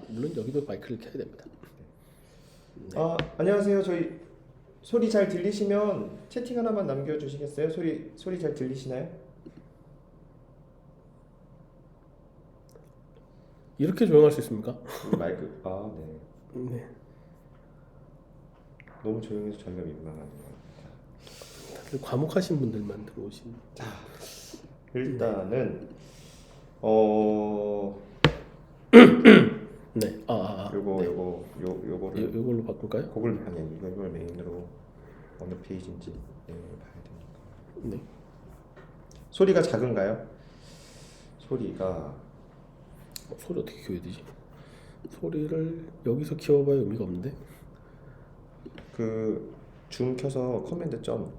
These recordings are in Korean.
물론 여기도 마이크를 켜야 됩니다. 네. 안녕하세요. 저희 소리 잘 들리시면 채팅 하나만 남겨주시겠어요? 소리 잘 들리시나요? 이렇게 조용할 수 있습니까? 마이크 네. 네. 너무 조용해서 저희가 민망하네요. 다들 과묵하신 분들만 들어오신. 자, 일단은 네. 요거를 요걸로 바꿀까요? 이걸 메인으로 어느 페이지인지 봐야 되니까. 네. 소리가 작은가요? 소리가 소리 어떻게 키워야 되지? 소리를 여기서 키워봐야 의미가 없는데. 줌 켜서 커맨드 점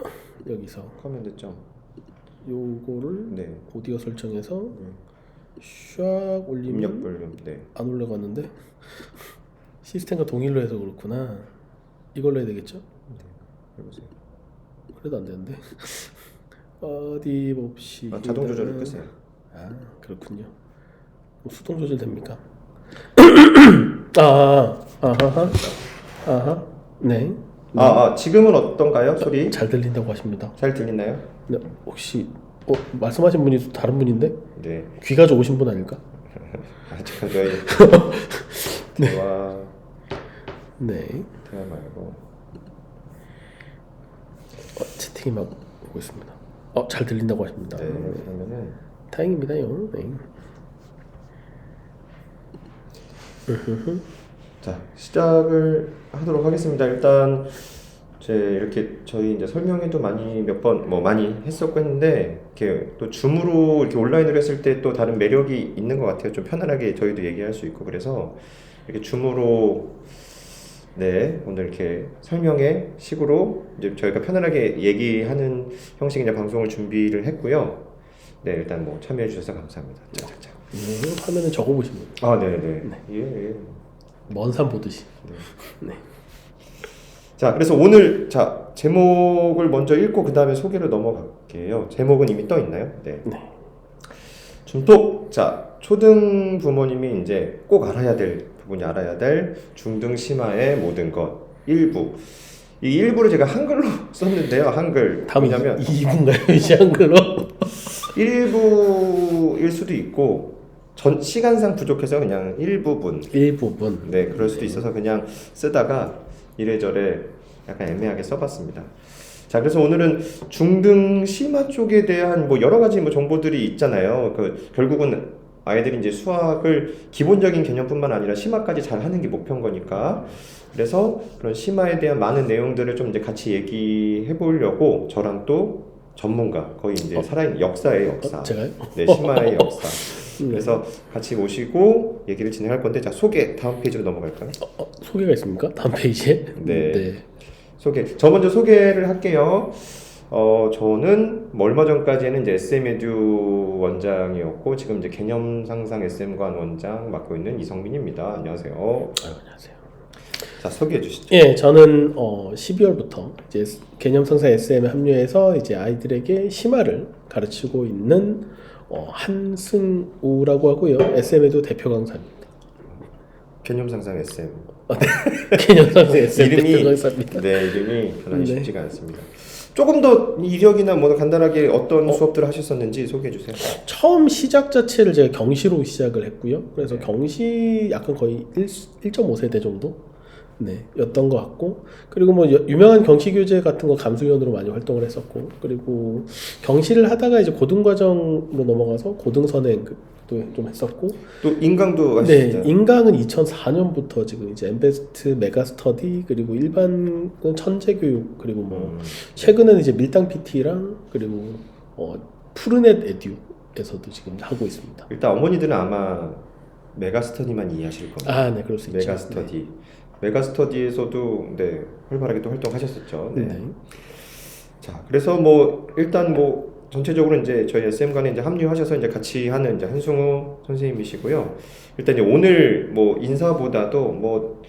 요거를 네. 오디오 설정해서 샥 올리면 입력 볼륨 안 올라가는데 시스템과 동일로 해서 그렇구나. 이걸로 해야 되겠죠? 네. 해보세요. 그래도 안 되는데. 어디 봅시다. 자동 조절을 끄세요. 그렇군요. 수동 조절 됩니까? 네. 지금은 어떤가요? 소리? 잘 들린다고 하십니다. 잘 들리나요? 네, 혹시 말씀하신 분이 다른 분인데? 네. 귀가 좋으신 분 아닐까? 제가 저희 대화 말고 채팅이 막 오고 있습니다. 잘 들린다고 하십니다. 네. 그러면은 다행입니다요. 네. 자, 시작을 하도록 하겠습니다. 일단 이렇게 저희 이제 설명회도 몇 번 많이 했었고 했는데 이렇게 또 줌으로 이렇게 온라인으로 했을 때 또 다른 매력이 있는 것 같아요. 좀 편안하게 저희도 얘기할 수 있고 그래서 이렇게 줌으로 오늘 이렇게 설명회 식으로 이제 저희가 편안하게 얘기하는 형식의 이제 방송을 준비를 했고요. 네, 일단 참여해 주셔서 감사합니다. 자. 화면에 적어 보시면. 예. 먼 산 보듯이. 네. 자, 그래서 오늘 제목을 먼저 읽고 그 다음에 소개로 넘어갈게요. 제목은 이미 떠 있나요? 네. 줌톡. 초등 부모님이 이제 꼭 알아야 될 중등 심화의 모든 것 일부. 이 일부를 제가 한글로 썼는데요. 한글. 다음 왜냐면 2부인가요? 이제 한글로? 일부일 수도 있고 시간상 부족해서 그냥 일부분. 네, 그럴 수도 있어서 그냥 쓰다가 이래저래 약간 애매하게 써봤습니다. 자, 그래서 오늘은 중등 심화 쪽에 대한 여러 가지 정보들이 있잖아요. 결국은 아이들이 이제 수학을 기본적인 개념뿐만 아니라 심화까지 잘 하는 게 목표인 거니까. 그래서 그런 심화에 대한 많은 내용들을 좀 이제 같이 얘기해 보려고 저랑 또 전문가, 거의 이제 살아있는 역사의 역사. 제가요? 네, 심화의 역사. 그래서 같이 모시고 얘기를 진행할 건데, 소개 다음 페이지로 넘어갈까요? 소개가 있습니까? 다음 페이지에? 네. 저 먼저 소개를 할게요. 저는 얼마 전까지는 이제 SM-에듀 원장이었고 지금 이제 개념상상 SM관 원장 맡고 있는 이성민입니다. 안녕하세요. 안녕하세요. 자, 소개해 주시죠. 예, 저는 12월부터 이제 개념상사 SM에 합류해서 이제 아이들에게 심화를 가르치고 있는 한승우라고 하고요. SM에도 대표 강사입니다. 개념상상 SM. 개념상사 SM 이름이 대표 강사입니다. 이름이 편하기 쉽지가 않습니다. 조금 더 이력이나 간단하게 어떤 수업들을 하셨었는지 소개해 주세요. 처음 시작 자체를 제가 경시로 시작을 했고요. 그래서 경시 약간 거의 1.5세대 정도 였던 것 같고, 그리고 유명한 경시 교재 같은 거 감수위원으로 많이 활동을 했었고, 그리고 경시를 하다가 이제 고등과정으로 넘어가서 고등선행도 좀 했었고, 또 인강도 하시죠? 인강은 2004년부터 지금 이제 엠베스트 메가스터디, 그리고 일반 천재교육, 그리고 최근에는 이제 밀당 PT랑 그리고 푸르넷 에듀에서도 지금 하고 있습니다. 일단 어머니들은 아마 메가스터디만 이해하실 겁니다. 네, 그럴 수 있죠. 메가스터디. 메가스터디에서도 활발하게 또 활동하셨었죠. 자, 그래서 일단 전체적으로 이제 저희 SM관에 이제 합류하셔서 이제 같이 하는 이제 한승우 선생님이시고요. 일단 이제 오늘 인사보다도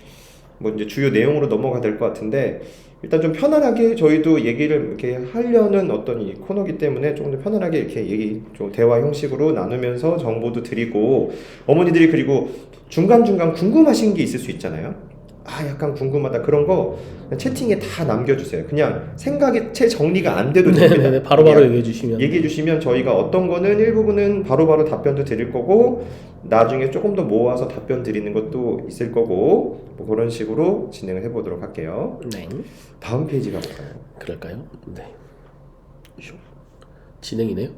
이제 주요 내용으로 넘어가 될 것 같은데, 일단 좀 편안하게 저희도 얘기를 이렇게 하려는 어떤 이 코너기 때문에 조금 더 편안하게 이렇게 얘기 좀 대화 형식으로 나누면서 정보도 드리고 어머니들이 그리고 중간중간 궁금하신 게 있을 수 있잖아요. 아 약간 궁금하다 그런 거 그냥 채팅에 다 남겨주세요. 그냥 생각이 채 정리가 안 돼도 됩니다. 네네네. 바로바로 얘기해 주시면. 얘기해 주시면 저희가 어떤 거는 일부분은 바로바로 답변도 드릴 거고 나중에 조금 더 모아서 답변 드리는 것도 있을 거고 뭐 그런 식으로 진행을 해보도록 할게요. 네. 다음 페이지 가볼까요? 그럴까요? 네. 진행이네요.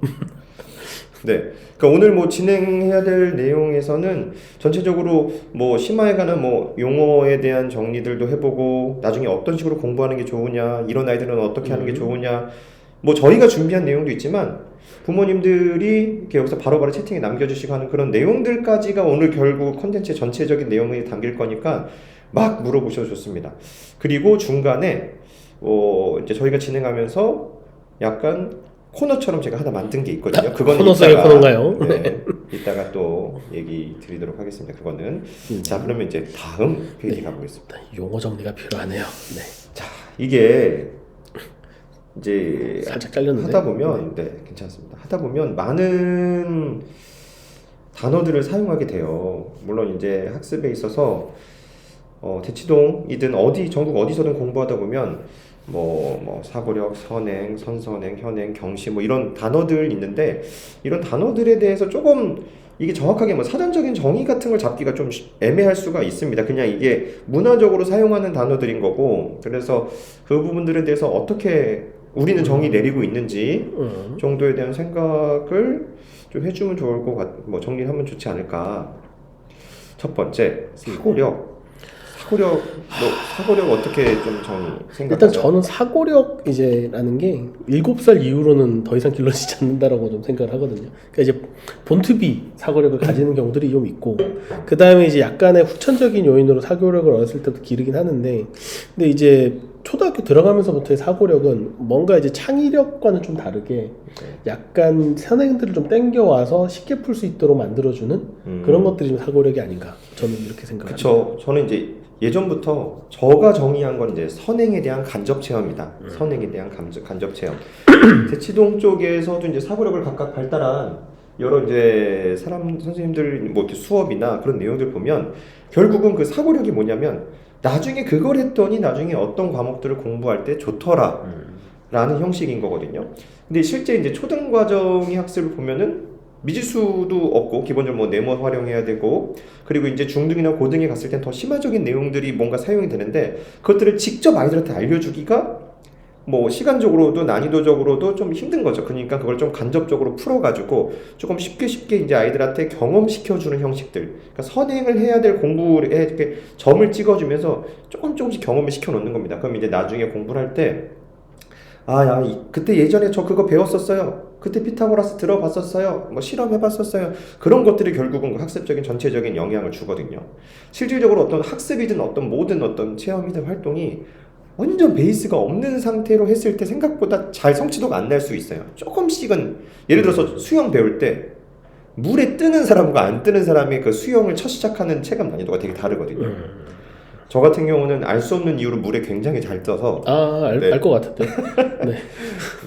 네. 그러니까 오늘 뭐 진행해야 될 내용에서는 전체적으로 뭐 심화에 관한 뭐 용어에 대한 정리들도 해보고 나중에 어떤 식으로 공부하는 게 좋으냐, 이런 아이들은 어떻게 하는 게 좋으냐, 뭐 저희가 준비한 내용도 있지만 부모님들이 이렇게 여기서 바로바로 채팅에 남겨주시고 하는 그런 내용들까지가 오늘 결국 콘텐츠의 전체적인 내용이 담길 거니까 막 물어보셔도 좋습니다. 그리고 중간에 이제 저희가 진행하면서 약간 코너처럼 제가 하나 만든 게 있거든요. 그거는 코너 속의 코너인가요? 네, 이따가 또 얘기 드리도록 하겠습니다. 그거는 자 그러면 이제 다음 페이지 가보겠습니다. 용어 정리가 필요하네요. 네. 자 이게 이제 살짝 잘렸는데 하다 보면 네 괜찮습니다. 하다 보면 많은 단어들을 사용하게 돼요. 물론 이제 학습에 있어서 대치동이든 전국 어디서든 공부하다 보면 뭐 사고력, 선행, 선선행, 현행, 경시 뭐 이런 단어들 있는데 이런 단어들에 대해서 조금 이게 정확하게 뭐 사전적인 정의 같은 걸 잡기가 좀 애매할 수가 있습니다. 그냥 이게 문화적으로 사용하는 단어들인 거고 그래서 그 부분들에 대해서 어떻게 우리는 정의 내리고 있는지 정도에 대한 생각을 좀 해주면 좋을 것 뭐 정리하면 좋지 않을까. 첫 번째 사고력 어떻게 좀 생각하죠? 일단 저는 사고력 이제라는 게 7살 이후로는 더 이상 길러지지 않는다라고 좀 생각을 하거든요. 그러니까 이제 본투비 사고력을 가지는 경우들이 좀 있고 그 다음에 이제 약간의 후천적인 요인으로 사고력을 어렸을 때도 기르긴 하는데 근데 이제 초등학교 들어가면서부터의 사고력은 뭔가 이제 창의력과는 좀 다르게 약간 선행들을 좀 땡겨와서 쉽게 풀 수 있도록 만들어주는 그런 것들이 좀 사고력이 아닌가 저는 이렇게 생각합니다. 그렇죠. 저는 이제 예전부터 저가 정의한 건 이제 선행에 대한 간접 체험이다. 선행에 대한 간접 체험. 대치동 쪽에서도 이제 사고력을 각각 발달한 여러 이제 선생님들 뭐 이렇게 수업이나 그런 내용들 보면 결국은 그 사고력이 뭐냐면 나중에 그걸 했더니 나중에 어떤 과목들을 공부할 때 좋더라 라는 형식인 거거든요. 근데 실제 이제 초등 과정의 학습을 보면은 미지수도 없고 기본적으로 뭐 네모 활용해야 되고 그리고 이제 중등이나 고등에 갔을 땐 더 심화적인 내용들이 뭔가 사용이 되는데 그것들을 직접 아이들한테 알려주기가 뭐 시간적으로도 난이도적으로도 좀 힘든 거죠. 그러니까 그걸 좀 간접적으로 풀어가지고 조금 쉽게 이제 아이들한테 경험시켜주는 형식들. 그러니까 선행을 해야 될 공부에 이렇게 점을 찍어주면서 조금씩 경험을 시켜놓는 겁니다. 그럼 이제 나중에 공부를 할 때 그때 예전에 저 그거 배웠었어요. 그때 피타고라스 들어봤었어요. 뭐 실험해봤었어요. 그런 것들이 결국은 그 학습적인 전체적인 영향을 주거든요. 실질적으로 어떤 학습이든 어떤 모든 어떤 체험이든 활동이 완전 베이스가 없는 상태로 했을 때 생각보다 잘 성취도가 안 날 수 있어요. 조금씩은 예를 들어서 수영 배울 때 물에 뜨는 사람과 안 뜨는 사람의 그 수영을 첫 시작하는 체감 난이도가 되게 다르거든요. 저 같은 경우는 알 수 없는 이유로 물에 굉장히 잘 떠서 알 것 같은데. 네.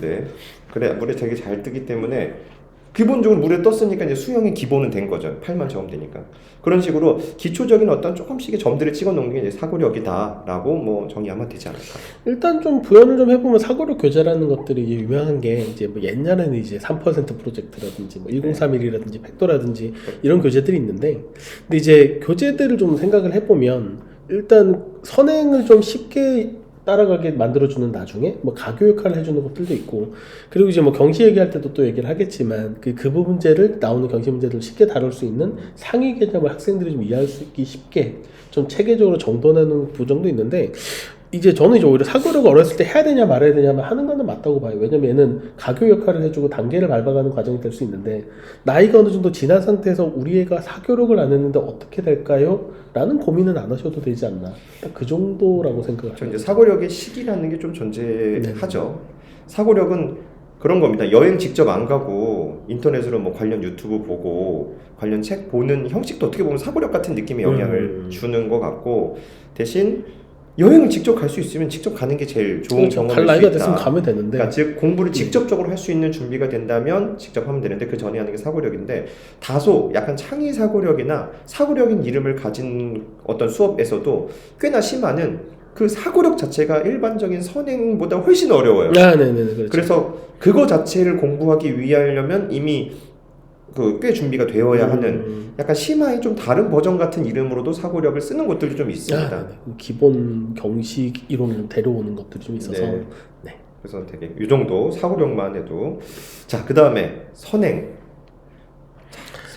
네. 그래 물에 되게 잘 뜨기 때문에 기본적으로 물에 떴으니까 이제 수영의 기본은 된 거죠. 팔만 적으면 그런 식으로 기초적인 어떤 조금씩의 점들을 찍어 놓는 게 이제 사고력이다라고 뭐 정의하면 되지 않을까. 일단 좀 부연을 좀 해보면 사고력 교재라는 것들이 이제 유명한 게 이제 뭐 옛날에는 이제 3% 프로젝트라든지 뭐 1031이라든지 팩도라든지 이런 교재들이 있는데 근데 이제 교재들을 좀 생각을 해보면 일단 선행을 좀 쉽게 따라가게 만들어주는 나중에 뭐 가교 역할을 해주는 것들도 있고 그리고 이제 뭐 경시 얘기할 때도 또 얘기를 하겠지만 그 문제를 나오는 경시 문제들을 쉽게 다룰 수 있는 상위 개념을 학생들이 좀 이해할 수 있기 쉽게 좀 체계적으로 정돈하는 부정도 있는데 이제 저는 이제 오히려 사고력을 어렸을 때 해야 되냐 말아야 되냐면 하는 거는 맞다고 봐요. 왜냐면 얘는 가교 역할을 해주고 단계를 밟아가는 과정이 될 수 있는데 나이가 어느 정도 지난 상태에서 우리 애가 사교력을 안 했는데 어떻게 될까요? 라는 고민은 안 하셔도 되지 않나. 딱 그 정도라고 생각합니다. 이제 사고력의 시기라는 게 좀 존재하죠. 사고력은 그런 겁니다. 여행 직접 안 가고 인터넷으로 뭐 관련 유튜브 보고 관련 책 보는 형식도 어떻게 보면 사고력 같은 느낌의 영향을 주는 것 같고 대신 여행을 직접 갈 수 있으면 직접 가는 게 제일 좋은 그렇죠. 경험일 갈 수 나이가 있다. 됐으면 가면 되는데. 그러니까 즉 공부를 직접적으로 할 수 있는 준비가 된다면 직접 하면 되는데 그 전에 하는 게 사고력인데 다소 약간 창의 사고력이나 사고력인 이름을 가진 어떤 수업에서도 꽤나 심하는 그 사고력 자체가 일반적인 선행보다 훨씬 어려워요. 네네네. 그렇죠. 그래서 그거 자체를 공부하기 위하려면 이미 그 꽤 준비가 되어야 하는 약간 심화의 좀 다른 버전 같은 이름으로도 사고력을 쓰는 곳들도 좀 있습니다. 네. 기본 경식 이론을 좀 데려오는 것들이 좀 있어서. 네. 네. 그래서 되게 이 정도 사고력만 해도 자, 그 다음에 선행.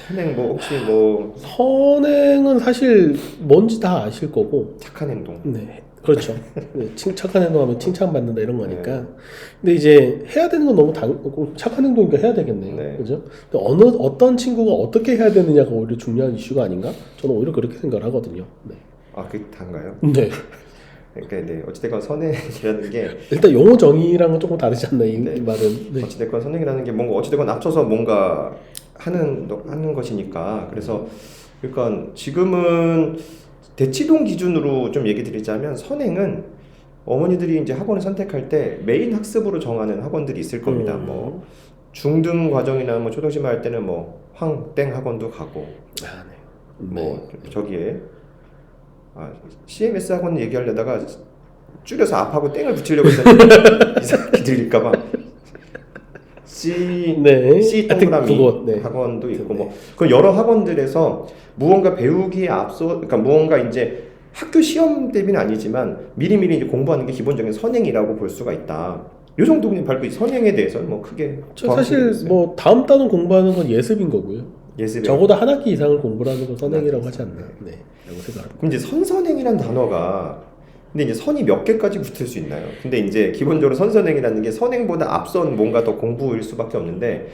선행 뭐 혹시 뭐 선행은 사실 뭔지 다 아실 거고. 착한 행동. 네. 그렇죠. 네, 착한 행동하면 칭찬받는다 이런 거니까. 근데 이제 해야 되는 건 너무 착한 행동이니까 해야 되겠네요. 네. 그죠? 근데 어떤 친구가 어떻게 해야 되느냐가 오히려 중요한 이슈가 아닌가? 저는 오히려 그렇게 생각을 하거든요. 네. 아, 그게 단가요? 네. 그러니까 네, 어찌됐건 선행이라는 게 일단 용어 정의랑은 조금 다르지 않나 이 네. 말은. 네. 어찌됐건 선행이라는 게 뭔가 어찌됐건 앞서서 뭔가 하는 것이니까 그래서 그러니까 지금은 대치동 기준으로 좀 얘기 드리자면 선행은 어머니들이 이제 학원을 선택할 때 메인 학습으로 정하는 학원들이 있을 겁니다. 뭐 중등 과정이나 뭐 초등심 할 때는 뭐 황땡 학원도 가고 아, 네. 뭐 저기에 CMS 학원 얘기하려다가 줄여서 앞하고 땡을 붙이려고 했는데 이상하게 들릴까봐 C 동그라미 그곳, 네. 학원도 있고 뭐 그 여러 학원들에서 무언가 배우기에 앞서 그러니까 무언가 이제 학교 시험 대비는 아니지만 미리미리 이제 공부하는 게 기본적인 선행이라고 볼 수가 있다. 요 정도 그냥 밟고 선행에 대해서는 뭐 크게 사실 뭐 다음 단원 공부하는 건 예습인 거고요. 예습이 적어도 한 학기 이상을 공부를 하는 건 선행이라고 하지 않나. 네. 라고 생각합니다. 그럼 이제 선선행이라는 단어가 근데 이제 선이 몇 개까지 붙을 수 있나요? 근데 이제 기본적으로 선선행이라는 게 선행보다 앞선 뭔가 더 공부일 수밖에 없는데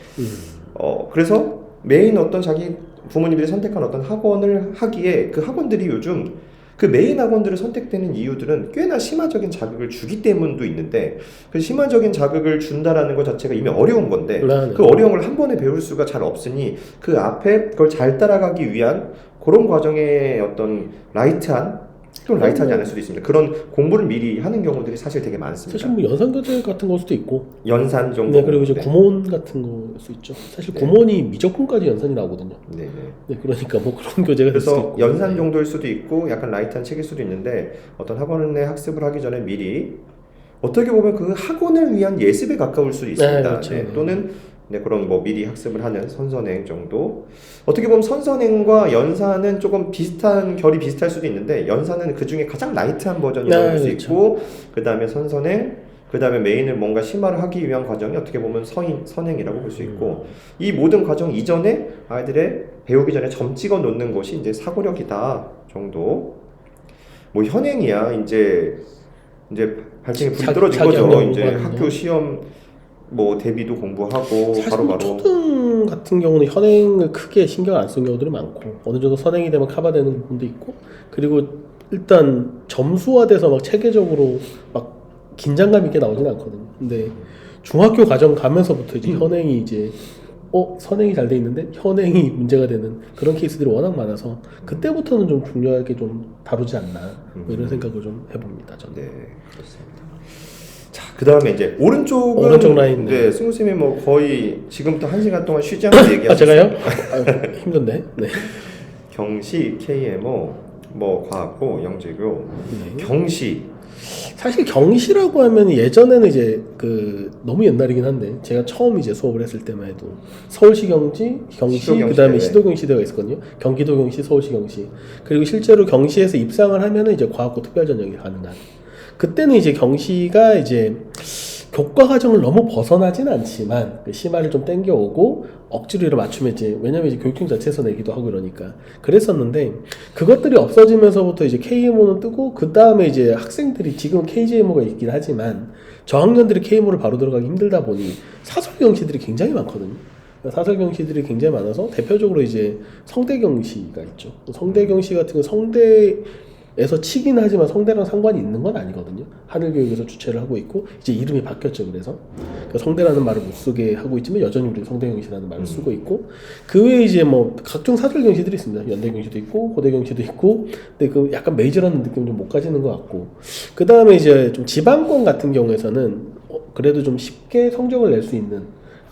그래서 메인 어떤 자기 부모님들이 선택한 어떤 학원을 하기에 그 학원들이 요즘 그 메인 학원들을 선택되는 이유들은 꽤나 심화적인 자극을 주기 때문도 있는데 그 심화적인 자극을 준다라는 것 자체가 이미 어려운 건데 네. 그 어려움을 한 번에 배울 수가 잘 없으니 그 앞에 그걸 잘 따라가기 위한 그런 과정의 어떤 라이트한 또는 라이트하지 않을 수도 있습니다. 그런 공부를 미리 하는 경우들이 사실 되게 많습니다. 사실 뭐 연산교재 같은 걸 수도 있고. 연산 정도. 네, 그리고 이제 구몬 같은 걸 수 있죠. 사실 구몬이 미적분까지 연산이 나오거든요. 네. 네, 그러니까 뭐 그런 교재가 있을 수도 그래서 있고. 연산 정도일 수도 있고 약간 라이트한 책일 수도 있는데 어떤 학원의 학습을 하기 전에 미리 어떻게 보면 그 학원을 위한 예습에 가까울 수도 있습니다. 네, 그렇죠. 네, 또는 그런 뭐 미리 학습을 하는 선선행 정도. 어떻게 보면 선선행과 연산은 조금 비슷한 결이 비슷할 수도 있는데 연산은 그 중에 가장 라이트한 버전이라고 볼 수 그렇죠. 있고 그 다음에 선선행, 그 다음에 메인을 뭔가 심화를 하기 위한 과정이 어떻게 보면 선행이라고 볼 수 있고 이 모든 과정 이전에 아이들의 배우기 전에 점 찍어 놓는 것이 이제 사고력이다 정도. 뭐 현행이야 이제 발등에 불이 떨어진 거죠. 이제 학교 시험 뭐 대비도 공부하고 사실 바로바로 초등 같은 경우는 현행을 크게 신경 안 쓰는 경우들이 많고 어느 정도 선행이 되면 커버되는 부분도 있고 그리고 일단 점수화돼서 막 체계적으로 막 긴장감 있게 나오지는 않거든요. 근데 중학교 과정 가면서부터 이제 현행이 이제 선행이 잘 돼 있는데 현행이 문제가 되는 그런 케이스들이 워낙 많아서 그때부터는 좀 중요하게 좀 다루지 않나 뭐 이런 생각을 좀 해봅니다. 저는. 네, 그렇습니다. 자, 그 다음에 이제 오른쪽 라인. 네, 승우쌤이 뭐 거의 지금부터 1시간 동안 쉬지 않고 얘기하셨어요. 제가요? 힘든데. 네. 경시, KMO, 뭐 과학고, 영재교, 경시. 사실 경시라고 하면 예전에는 이제 너무 옛날이긴 한데 제가 처음 이제 수업을 했을 때만 해도 서울시 경시, 그다음에 시도경시대가 있었거든요. 경기도 경시, 서울시 경시. 그리고 실제로 경시에서 입상을 하면은 이제 과학고 특별 전형이 가능한. 그때는 이제 경시가 이제 교과 과정을 너무 벗어나진 않지만 그 심화를 좀 땡겨오고 억지로 이를 맞추면 이제 왜냐면 이제 교육청 자체에서 내기도 하고 이러니까 그랬었는데 그것들이 없어지면서부터 이제 KMO는 뜨고 그 다음에 이제 학생들이 지금 KGMO가 있긴 하지만 저학년들이 KMO를 바로 들어가기 힘들다 보니 사설 경시들이 굉장히 많거든요. 사설 경시들이 굉장히 많아서 대표적으로 이제 성대 경시가 있죠. 성대 경시 같은 건 성대에서 치긴 하지만 성대랑 상관이 있는 건 아니거든요. 하늘교육에서 주최를 하고 있고 이제 이름이 바뀌었죠. 그러니까 성대라는 말을 못 쓰게 하고 있지만 여전히 우리 성대경시라는 말을 쓰고 있고 그 외에 이제 뭐 각종 사설 경시들이 있습니다. 연대 경시도 있고 고대 경시도 있고 근데 그 약간 메이저라는 느낌을 좀 못 가지는 것 같고 그 다음에 이제 좀 지방권 같은 경우에서는 그래도 좀 쉽게 성적을 낼 수 있는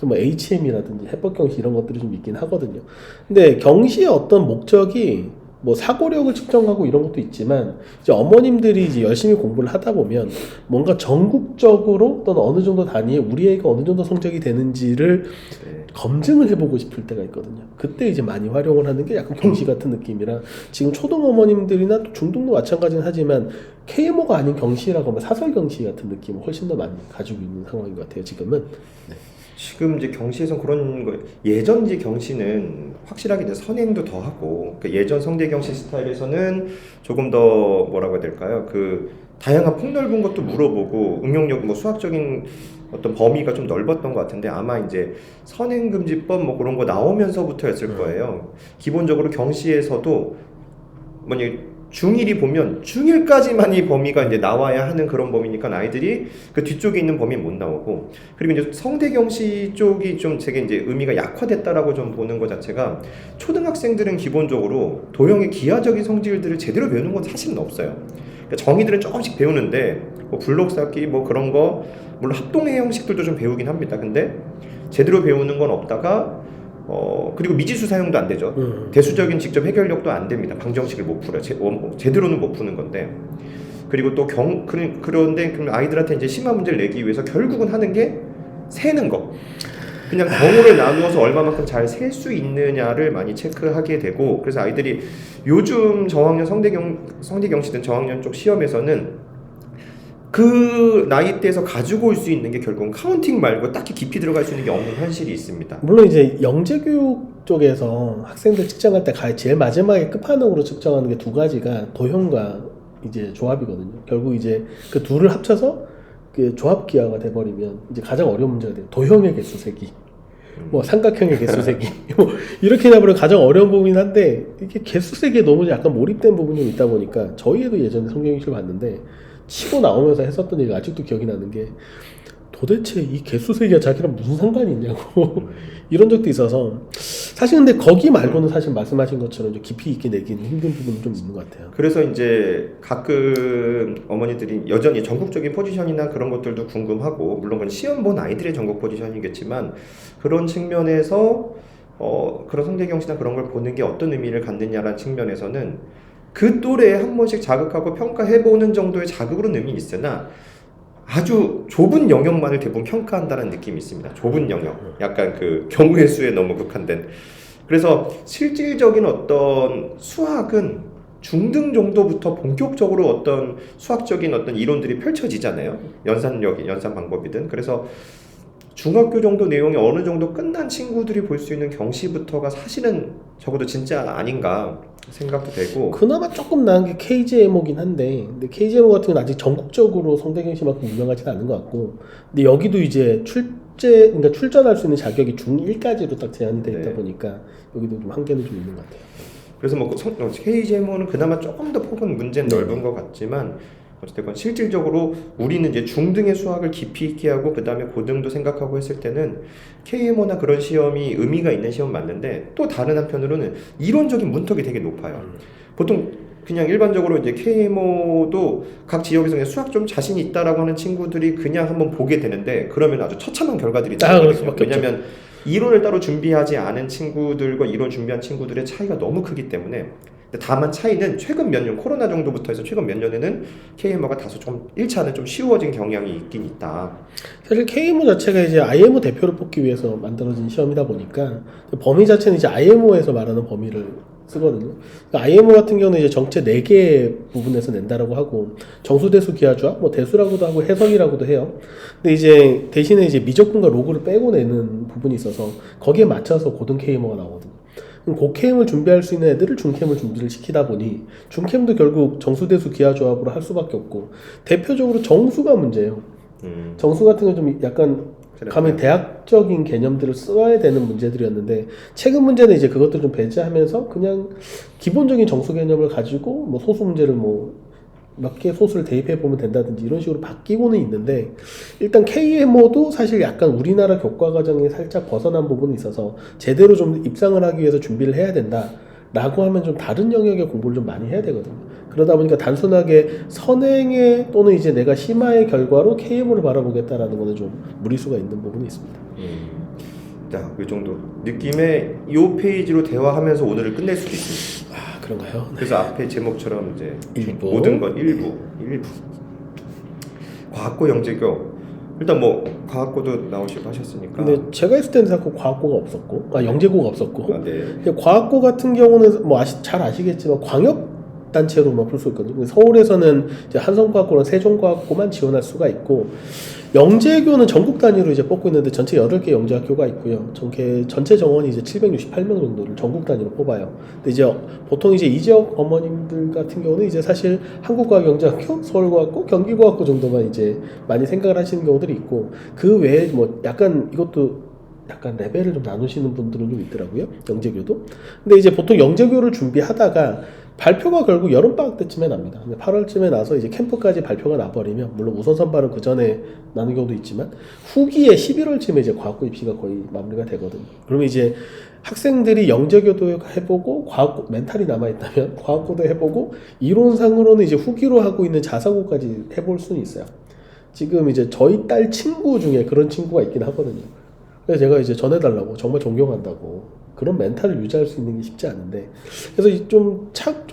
뭐 HM이라든지 해법 경시 이런 것들이 좀 있긴 하거든요. 근데 경시의 어떤 목적이 뭐 사고력을 측정하고 이런 것도 있지만 이제 어머님들이 이제 열심히 공부를 하다 보면 뭔가 전국적으로 또는 어느 정도 단위에 우리 애가 어느 정도 성적이 되는지를 검증을 해보고 싶을 때가 있거든요. 그때 이제 많이 활용을 하는 게 약간 경시 같은 느낌이라 지금 초등 어머님들이나 또 중등도 마찬가지는 하지만 KMO가 아닌 경시라고 하면 사설 경시 같은 느낌을 훨씬 더 많이 가지고 있는 상황인 것 같아요. 지금은. 네. 지금 이제 경시에서 그런 거 예전 이제 경시는 확실하게 이제 선행도 더 하고 그러니까 예전 성대 경시 스타일에서는 조금 더 뭐라고 해야 될까요? 그 다양한 폭넓은 것도 물어보고 응용력 뭐 수학적인 어떤 범위가 좀 넓었던 것 같은데 아마 이제 선행금지법 뭐 그런 거 나오면서부터였을 거예요. 기본적으로 경시에서도 뭐냐 중1이 보면 중1까지만이 범위가 이제 나와야 하는 그런 범위니까 아이들이 그 뒤쪽에 있는 범위 못 나오고 그리고 이제 성대경시 쪽이 좀 되게 이제 의미가 약화됐다라고 좀 보는 것 자체가 초등학생들은 기본적으로 도형의 기하적인 성질들을 제대로 배우는 건 사실은 없어요. 그러니까 정의들은 조금씩 배우는데 뭐 블록 쌓기 뭐 그런 거 물론 합동의 형식들도 좀 배우긴 합니다. 근데 제대로 배우는 건 없다가 그리고 미지수 사용도 안 되죠. 대수적인 직접 해결력도 안 됩니다. 방정식을 못 풀어요. 제대로는 못 푸는 건데. 그리고 또 그런데 그럼 아이들한테 이제 심화 문제를 내기 위해서 결국은 하는 게 세는 거. 그냥 경우를 나누어서 얼마만큼 잘 셀 수 있느냐를 많이 체크하게 되고 그래서 아이들이 요즘 저학년 성대경시든 저학년 쪽 시험에서는 그 나이대에서 가지고 올 수 있는 게 결국은 카운팅 말고 딱히 깊이 들어갈 수 있는 게 없는 현실이 있습니다. 물론 이제 영재교육 쪽에서 학생들 측정할 때 제일 마지막에 끝판왕으로 측정하는 게 두 가지가 도형과 이제 조합이거든요. 결국 이제 그 둘을 합쳐서 그 조합 기하가 돼버리면 이제 가장 어려운 문제가 돼요. 도형의 개수 세기, 뭐 삼각형의 개수 세기, 뭐 이렇게 나버리면 가장 어려운 부분이긴 한데 이게 개수 세기에 너무 약간 몰입된 부분이 좀 있다 보니까 저희 애도 예전에 성경시를 봤는데. 치고 나오면서 했었던 얘기가 아직도 기억이 나는 게 도대체 이 개수 세기가 자기랑 무슨 상관이 있냐고 이런 적도 있어서 사실 근데 거기 말고는 사실 말씀하신 것처럼 좀 깊이 있게 내기는 힘든 부분은 좀 있는 것 같아요. 그래서 이제 가끔 어머니들이 여전히 전국적인 포지션이나 그런 것들도 궁금하고 물론 그건 시험 본 아이들의 전국 포지션이겠지만 그런 측면에서 그런 성대경시나 그런 걸 보는 게 어떤 의미를 갖느냐라는 측면에서는 그 또래에 한 번씩 자극하고 평가해보는 정도의 자극으로는 의미 있으나 아주 좁은 영역만을 대부분 평가한다는 느낌이 있습니다. 좁은 영역. 약간 그 경우의 수에 너무 국한된. 그래서 실질적인 어떤 수학은 중등 정도부터 본격적으로 어떤 수학적인 어떤 이론들이 펼쳐지잖아요. 연산 방법이든. 그래서 중학교 정도 내용이 어느 정도 끝난 친구들이 볼 수 있는 경시부터가 사실은 적어도 진짜 아닌가 생각도 되고 그나마 조금 나은 게 KGMO긴 한데 근데 KGMO 같은 건 아직 전국적으로 성대경시만큼 유명하지는 않은 것 같고 근데 여기도 이제 그러니까 출전할 수 있는 자격이 중1까지로 딱 제한이 되어 있다 보니까 여기도 좀 한계는 좀 있는 것 같아요. 그래서 뭐 KGMO는 그나마 조금 더 폭은 문제는 넓은 것 같지만 어쨌든 실질적으로 우리는 이제 중등의 수학을 깊이 있게 하고 그 다음에 고등도 생각하고 했을 때는 KMO나 그런 시험이 의미가 있는 시험 맞는데 또 다른 한편으로는 이론적인 문턱이 되게 높아요. 보통 그냥 일반적으로 이제 KMO도 각 지역에서 그냥 수학 좀 자신이 있다라고 하는 친구들이 그냥 한번 보게 되는데 그러면 아주 처참한 결과들이 나거든요. 왜냐하면 이론을 따로 준비하지 않은 친구들과 이론 준비한 친구들의 차이가 너무 크기 때문에 다만 차이는 최근 몇 년, 코로나 정도부터 해서 최근 몇 년에는 KMO가 다소 좀 1차는 좀 쉬워진 경향이 있긴 있다. 사실 KMO 자체가 이제 IMO 대표를 뽑기 위해서 만들어진 시험이다 보니까 범위 자체는 이제 IMO에서 말하는 범위를 쓰거든요. 그러니까 IMO 같은 경우는 이제 정체 4개 부분에서 낸다라고 하고 정수대수 기하조합, 뭐 대수라고도 하고 해석이라고도 해요. 근데 이제 대신에 이제 미적분과 로그를 빼고 내는 부분이 있어서 거기에 맞춰서 고등 KMO가 나오거든요. 고캠을 준비할 수 있는 애들을 중캠을 준비를 시키다 보니 중캠도 결국 정수대수 기하조합으로 할 수밖에 없고 대표적으로 정수가 문제예요. 정수 같은 건 좀 약간 가면 대학적인 개념들을 써야 되는 문제들이었는데 최근 문제는 이제 그것들 좀 배제하면서 그냥 기본적인 정수 개념을 가지고 뭐 소수 문제를 뭐 몇 개 소수를 대입해 보면 된다든지 이런 식으로 바뀌고는 있는데 일단 KMO도 사실 약간 우리나라 교과 과정에 살짝 벗어난 부분이 있어서 제대로 좀 입상을 하기 위해서 준비를 해야 된다라고 하면 좀 다른 영역의 공부를 좀 많이 해야 되거든요. 그러다 보니까 단순하게 선행의 또는 이제 내가 심화의 결과로 KMO를 바라보겠다라는 거는 좀 무리수가 있는 부분이 있습니다. 자, 이 정도 느낌의 이 페이지로 대화하면서 오늘을 끝낼 수도 있습니다. 아, 그런가요? 그래서 앞에 제목처럼 이제 일부. 모든 것 일부. 과학고 영재교 일단 뭐 과학고도 나오시고 하셨으니까. 근데 제가 있을 때는 자꾸 과학고가 없었고, 영재고가 없었고. 아, 네. 근데 과학고 같은 경우는 뭐 잘 아시겠지만 광역 단체로만 풀 수 있거든요. 서울에서는 이제 한성과학고랑 세종과학고만 지원할 수가 있고, 영재교는 전국 단위로 이제 뽑고 있는데 전체 8개 영재학교가 있고요. 전체 정원이 이제 768명 정도를 전국 단위로 뽑아요. 근데 이제 보통 이제 이 지역 어머님들 같은 경우는 이제 사실 한국과학영재학교, 서울과학고, 경기과학고 정도만 이제 많이 생각을 하시는 경우들이 있고, 그 외에 뭐 약간 이것도 약간 레벨을 좀 나누시는 분들은 좀 있더라고요. 영재교도. 근데 이제 보통 영재교를 준비하다가 발표가 결국 여름방학 때쯤에 납니다. 8월쯤에 나서 이제 캠프까지 발표가 나버리면, 물론 우선 선발은 그 전에 나는 경우도 있지만, 후기에 11월쯤에 이제 과학고 입시가 거의 마무리가 되거든요. 그러면 이제 학생들이 영재교도 해보고, 과학고, 멘탈이 남아있다면 과학고도 해보고, 이론상으로는 이제 후기로 하고 있는 자사고까지 해볼 수는 있어요. 지금 이제 저희 딸 친구 중에 그런 친구가 있긴 하거든요. 그래서 제가 이제 전해달라고, 정말 존경한다고. 그런 멘탈을 유지할 수 있는 게 쉽지 않은데, 그래서 좀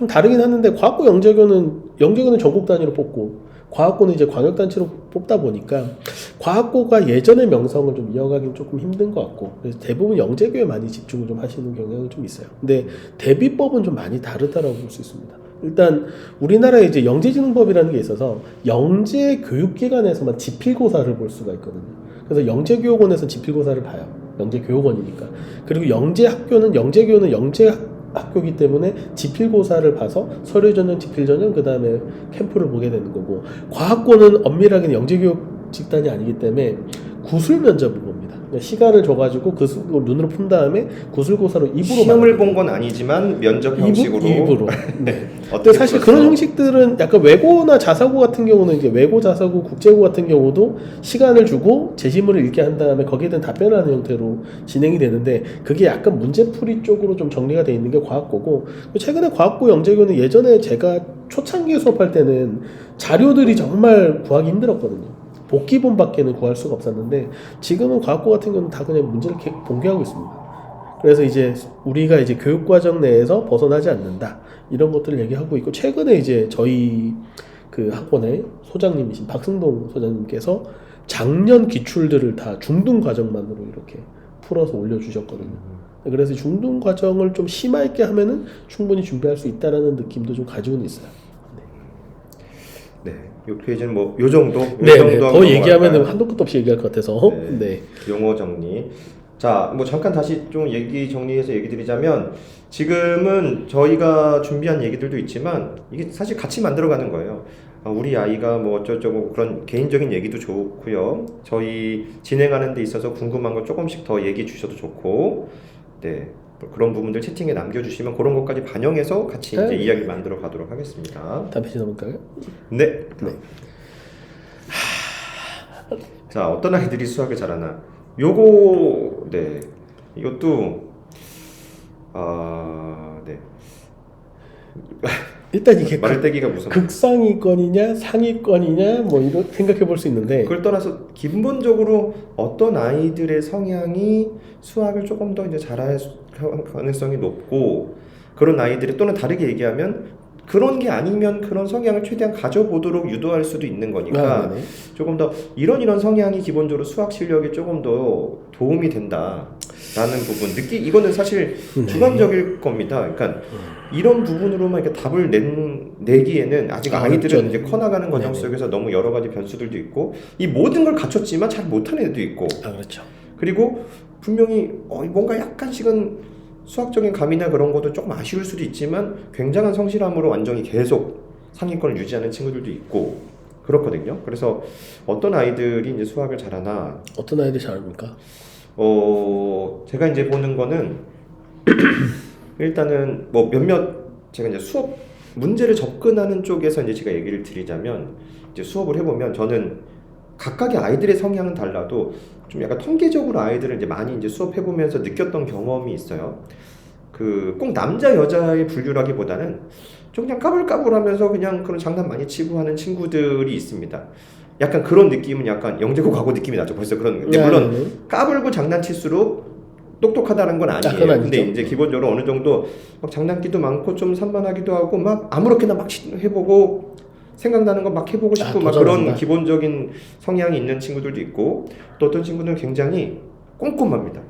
다르긴 하는데, 과학고 영재고는 전국 단위로 뽑고, 과학고는 이제 광역 단체로 뽑다 보니까 과학고가 예전의 명성을 좀 이어가기는 조금 힘든 것 같고, 그래서 대부분 영재교에 많이 집중을 좀 하시는 경향은 좀 있어요. 근데 대비법은 좀 많이 다르다라고 볼 수 있습니다. 일단 우리나라에 이제 영재지능법이라는 게 있어서 영재 교육기관에서만 지필고사를 볼 수가 있거든요. 그래서 영재교육원에서 지필고사를 봐요. 영재교육원이니까. 그리고 영재교는 영재학교이기 때문에 지필고사를 봐서 서류 전형, 지필 전형, 그 다음에 캠프를 보게 되는 거고, 과학고는 엄밀하게 영재교육 집단이 아니기 때문에 구술 면접을 봅니다. 그러니까 시간을 줘가지고 그 눈으로 푼 다음에 구술고사로 입으로 시험을 본 건 아니지만 면접 형식으로. 입으로. 네. 근데 사실 그런 형식들은 약간 외고나 자사고 같은 경우는 이제 외고, 자사고, 국제고 같은 경우도 시간을 주고 제시문을 읽게 한 다음에 거기에 대한 답변을 하는 형태로 진행이 되는데, 그게 약간 문제풀이 쪽으로 좀 정리가 돼 있는 게 과학고고, 최근에 과학고 영재교는 예전에 제가 초창기 수업할 때는 자료들이 정말 구하기 힘들었거든요. 복기본밖에는 구할 수가 없었는데, 지금은 과학고 같은 경우는 다 그냥 문제를 공개하고 있습니다. 그래서 이제 우리가 이제 교육과정 내에서 벗어나지 않는다, 이런 것들을 얘기하고 있고, 최근에 이제 저희 그 학원의 소장님이신 박승동 소장님께서 작년 기출들을 다 중등 과정만으로 이렇게 풀어서 올려주셨거든요. 그래서 중등 과정을 좀 심화 있게 하면은 충분히 준비할 수 있다라는 느낌도 좀 가지고는 있어요. 네, 이 페이지는 뭐 요 정도. 네, 더 얘기하면 한도 끝도 없이 얘기할 것 같아서. 네. 용어 정리. 자, 뭐 잠깐 다시 좀 정리해서 얘기 드리자면, 지금은 저희가 준비한 얘기들도 있지만 이게 사실 같이 만들어가는 거예요. 우리 아이가 뭐 어쩌고 그런 개인적인 얘기도 좋고요. 저희 진행하는 데 있어서 궁금한 거 조금씩 더 얘기해 주셔도 좋고, 네. 그런 부분들 채팅에 남겨주시면 그런 것까지 반영해서 같이 이제 이야기 만들어 가도록 하겠습니다. 다음 페이지 넘을까요? 네. 자, 어떤 아이들이 수학을 잘하나? 요거, 네. 이것도, 네. 일단 이게 말대기가 무슨 극상위권이냐 상위권이냐 뭐 이런 생각해 볼 수 있는데, 그걸 떠나서 기본적으로 어떤 아이들의 성향이 수학을 조금 더 이제 잘할 가능성이 높고, 그런 아이들이, 또는 다르게 얘기하면 그런 게 아니면 그런 성향을 최대한 가져보도록 유도할 수도 있는 거니까, 조금 더 이런 성향이 기본적으로 수학 실력에 조금 더 도움이 된다라는 부분 이거는 사실 주관적일 겁니다. 그러니까 이런 부분으로만 이렇게 답을 내기에는 아직 아이들은 이제 커나가는 과정 속에서 너무 여러 가지 변수들도 있고, 이 모든 걸 갖췄지만 잘 못하는 애도 있고, 그렇죠. 그리고 분명히 뭔가 약간씩은 수학적인 감이나 그런 것도 조금 아쉬울 수도 있지만 굉장한 성실함으로 완전히 계속 상위권을 유지하는 친구들도 있고 그렇거든요. 그래서 어떤 아이들이 이제 수학을 잘하나? 어떤 아이들이 잘합니까? 제가 이제 보는 거는 일단은 뭐 몇몇 제가 이제 수업 문제를 접근하는 쪽에서 이제 제가 얘기를 드리자면 이제 수업을 해보면 저는 각각의 아이들의 성향은 달라도 좀 약간 통계적으로 아이들을 이제 많이 이제 수업해보면서 느꼈던 경험이 있어요. 그 꼭 남자 여자의 분류라기보다는 좀 그냥 까불까불하면서 그냥 그런 장난 많이 치고 하는 친구들이 있습니다. 약간 그런 느낌은 약간 영재고 가고 느낌이 나죠. 벌써 그런. 근데 물론 까불고 장난칠수록 똑똑하다는 건 아니에요. 근데 이제 기본적으로 어느 정도 막 장난기도 많고 좀 산만하기도 하고 막 아무렇게나 막 해보고 생각나는 거 막 해보고 싶고 막 그런 기본적인 성향이 있는 친구들도 있고 또 어떤 친구들은 굉장히 꼼꼼합니다.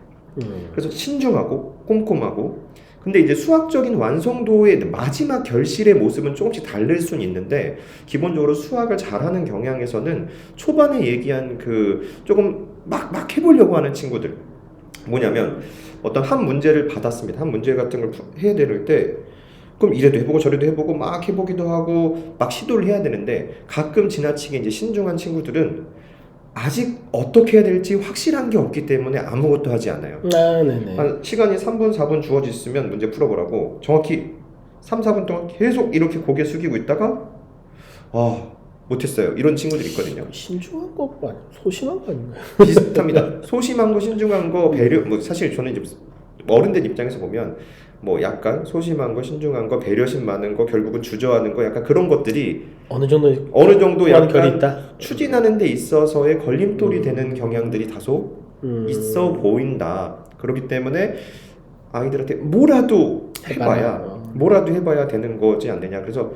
그래서 신중하고 꼼꼼하고 근데 이제 수학적인 완성도의 마지막 결실의 모습은 조금씩 다를 수는 있는데 기본적으로 수학을 잘하는 경향에서는 초반에 얘기한 그 조금 막 해보려고 하는 친구들 뭐냐면 어떤 한 문제를 받았습니다. 한 문제 같은 걸 해야 될 때 그럼 이래도 해보고 저래도 해보고 막 해보기도 하고 막 시도를 해야 되는데 가끔 지나치게 이제 신중한 친구들은 아직 어떻게 해야 될지 확실한 게 없기 때문에 아무것도 하지 않아요. 한 시간이 3분, 4분 주어졌으면 문제 풀어보라고 정확히 3, 4분 동안 계속 이렇게 고개 숙이고 있다가 못했어요. 이런 친구들이 있거든요. 신중한 거 아니에요? 소심한 거 아닌가요? 비슷합니다. 소심한 거, 신중한 거, 배려. 뭐 사실 저는 이제 어른들 입장에서 보면 뭐 약간 소심한 거, 신중한 거, 배려심 많은 거, 결국은 주저하는 거, 약간 그런 것들이 어느 정도 약간 있다? 추진하는 데 있어서의 걸림돌이 되는 경향들이 다소 있어 보인다. 그렇기 때문에 아이들한테 뭐라도 해봐야 되는 거지 않느냐. 그래서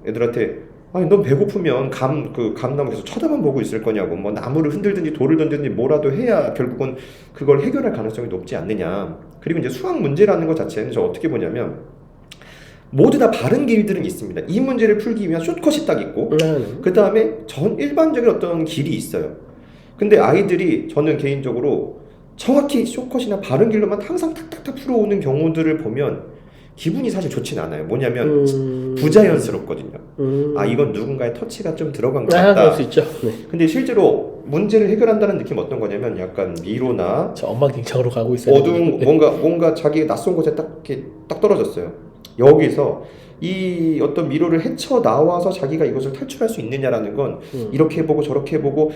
애들한테 아니 넌 배고프면 감나무 계속 쳐다만 보고 있을 거냐고 뭐 나무를 흔들든지 돌을 던든지 뭐라도 해야 결국은 그걸 해결할 가능성이 높지 않느냐. 그리고 이제 수학 문제라는 것 자체는 저 어떻게 보냐면 모두 다 바른 길들은 있습니다. 이 문제를 풀기 위한 숏컷이 딱 있고 그 다음에 일반적인 어떤 길이 있어요. 근데 아이들이 저는 개인적으로 정확히 숏컷이나 바른 길로만 항상 탁탁탁 풀어오는 경우들을 보면 기분이 사실 좋진 않아요. 뭐냐면 부자연스럽거든요. 이건 누군가의 터치가 좀 들어간 것 같다. 그럴 수 있죠. 네. 근데 실제로 문제를 해결한다는 느낌은 어떤 거냐면 약간 미로나 엉망진창으로 가고 있어요. 어두운 뭔가 자기 낯선 곳에 딱 떨어졌어요. 여기서 이 어떤 미로를 헤쳐 나와서 자기가 이것을 탈출할 수 있느냐라는 건 이렇게 해보고 저렇게 해보고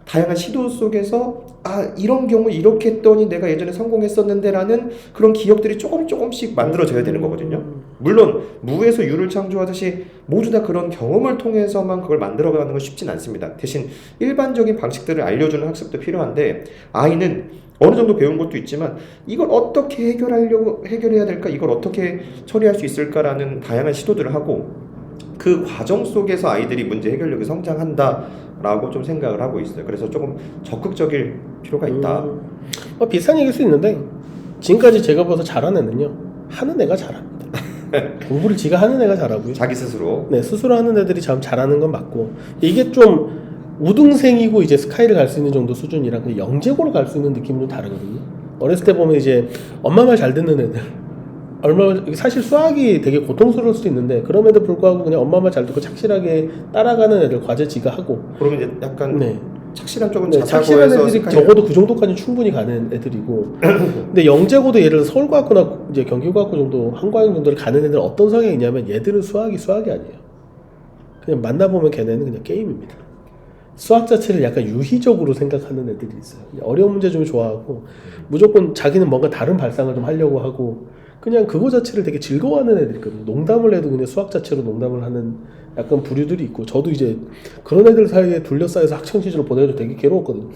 다양한 시도 속에서 이런 경우 이렇게 했더니 내가 예전에 성공했었는데 라는 그런 기억들이 조금씩 만들어져야 되는 거거든요. 물론 무에서 유를 창조하듯이 모두 다 그런 경험을 통해서만 그걸 만들어가는 건 쉽진 않습니다. 대신 일반적인 방식들을 알려주는 학습도 필요한데 아이는 어느 정도 배운 것도 있지만 이걸 어떻게 해결해야 될까, 이걸 어떻게 처리할 수 있을까라는 다양한 시도들을 하고 그 과정 속에서 아이들이 문제 해결력이 성장한다라고 좀 생각을 하고 있어요. 그래서 조금 적극적일 필요가 있다. 비슷한 얘기일 수 있는데 지금까지 제가 봐서 잘하는 애는요 하는 애가 잘합니다. 공부를 지가 하는 애가 잘하고요. 자기 스스로. 네, 스스로 하는 애들이 참 잘하는 건 맞고 이게 좀 우등생이고 이제 스카이를 갈 수 있는 정도 수준이랑 그 영재고를 갈 수 있는 느낌은 좀 다르거든요. 어렸을 때 보면 이제 엄마 말 잘 듣는 애들 사실 수학이 되게 고통스러울 수도 있는데 그럼에도 불구하고 그냥 엄마 말 잘 듣고 착실하게 따라가는 애들 과제 지가 하고 그러면 이제 약간 착실한 쪽은 착실한 애들이 적어도 그 정도까지 충분히 가는 애들이고 근데 영재고도 예를 들어 서울과학고나 이제 경기과학고 정도 한과학 정도를 가는 애들은 어떤 성향이 있냐면 얘들은 수학이 아니에요. 그냥 만나보면 걔네는 그냥 게임입니다. 수학 자체를 약간 유희적으로 생각하는 애들이 있어요. 어려운 문제 좀 좋아하고 무조건 자기는 뭔가 다른 발상을 좀 하려고 하고 그냥 그거 자체를 되게 즐거워하는 애들이 있거든요. 농담을 해도 그냥 수학 자체로 농담을 하는 약간 부류들이 있고 저도 이제 그런 애들 사이에 둘러싸여서 학창시절을 보내도 되게 괴로웠거든요.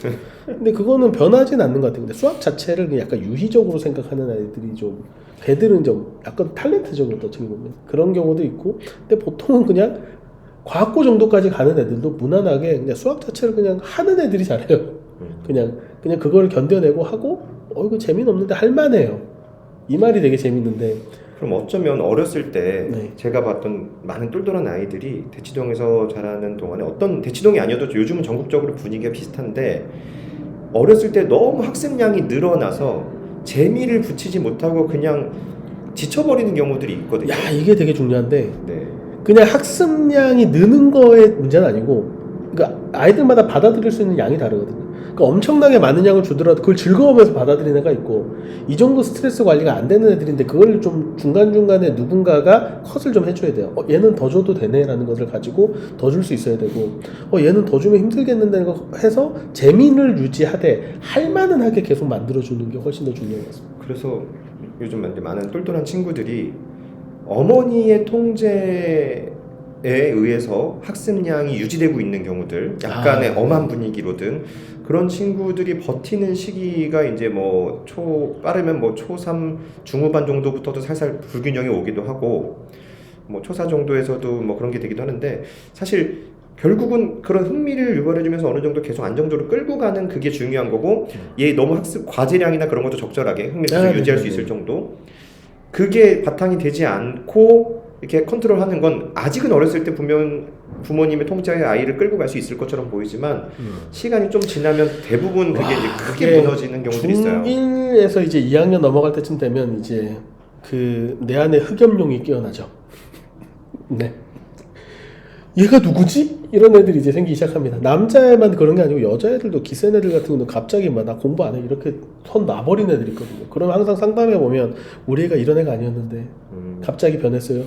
근데 그거는 변하진 않는 것 같아요. 근데 수학 자체를 그냥 약간 유희적으로 생각하는 애들이 좀 걔들은 좀 약간 탤런트적으로 어떻게 보면 그런 경우도 있고 근데 보통은 그냥 과학고 정도까지 가는 애들도 무난하게 그냥 수학 자체를 그냥 하는 애들이 잘해요. 그냥 그걸 견뎌내고 하고 이거 재미는 없는데 할만해요. 이 말이 되게 재밌는데 그럼 어쩌면 어렸을 때 제가 봤던 많은 똘똘한 아이들이 대치동에서 자라는 동안에 어떤 대치동이 아니어도 요즘은 전국적으로 분위기가 비슷한데 어렸을 때 너무 학습량이 늘어나서 재미를 붙이지 못하고 그냥 지쳐버리는 경우들이 있거든요. 이게 되게 중요한데 그냥 학습량이 느는 거의 문제는 아니고 그러니까 아이들마다 받아들일 수 있는 양이 다르거든요. 그러니까 엄청나게 많은 양을 주더라도 그걸 즐거워하면서 받아들이는 애가 있고 이 정도 스트레스 관리가 안 되는 애들인데 그걸 좀 중간중간에 누군가가 컷을 좀 해줘야 돼요. 얘는 더 줘도 되네라는 것을 가지고 더 줄 수 있어야 되고 얘는 더 주면 힘들겠는데 해서 재미를 유지하되 할만하게 계속 만들어주는 게 훨씬 더 중요한 것 같습니다. 그래서 요즘 이제 많은 똘똘한 친구들이 어머니의 통제에 의해서 학습량이 유지되고 있는 경우들, 약간의 엄한 분위기로든 그런 친구들이 버티는 시기가 이제 뭐 빠르면 뭐 초3 중후반 정도부터도 살살 불균형이 오기도 하고 뭐 초4 정도에서도 뭐 그런 게 되기도 하는데 사실 결국은 그런 흥미를 유발해주면서 어느 정도 계속 안정적으로 끌고 가는 그게 중요한 거고 얘 너무 학습 과제량이나 그런 것도 적절하게 흥미를 유지할 수 있을 정도 그게 바탕이 되지 않고 이렇게 컨트롤하는 건 아직은 어렸을 때 부모님의 통제하에 아이를 끌고 갈 수 있을 것처럼 보이지만 시간이 좀 지나면 대부분 그게 이제 크게 무너지는 경우들이 있어요. 중1에서 이제 2학년 넘어갈 때쯤 되면 이제 그 내 안에 흑염룡이 깨어나죠. 네. 얘가 누구지? 이런 애들이 이제 생기기 시작합니다. 남자애만 그런 게 아니고 여자애들도 기센 애들 같은 경우는 갑자기 막 나 공부 안 해 이렇게 손 놔버린 애들이 있거든요. 그러면 항상 상담해 보면 우리 애가 이런 애가 아니었는데 갑자기 변했어요.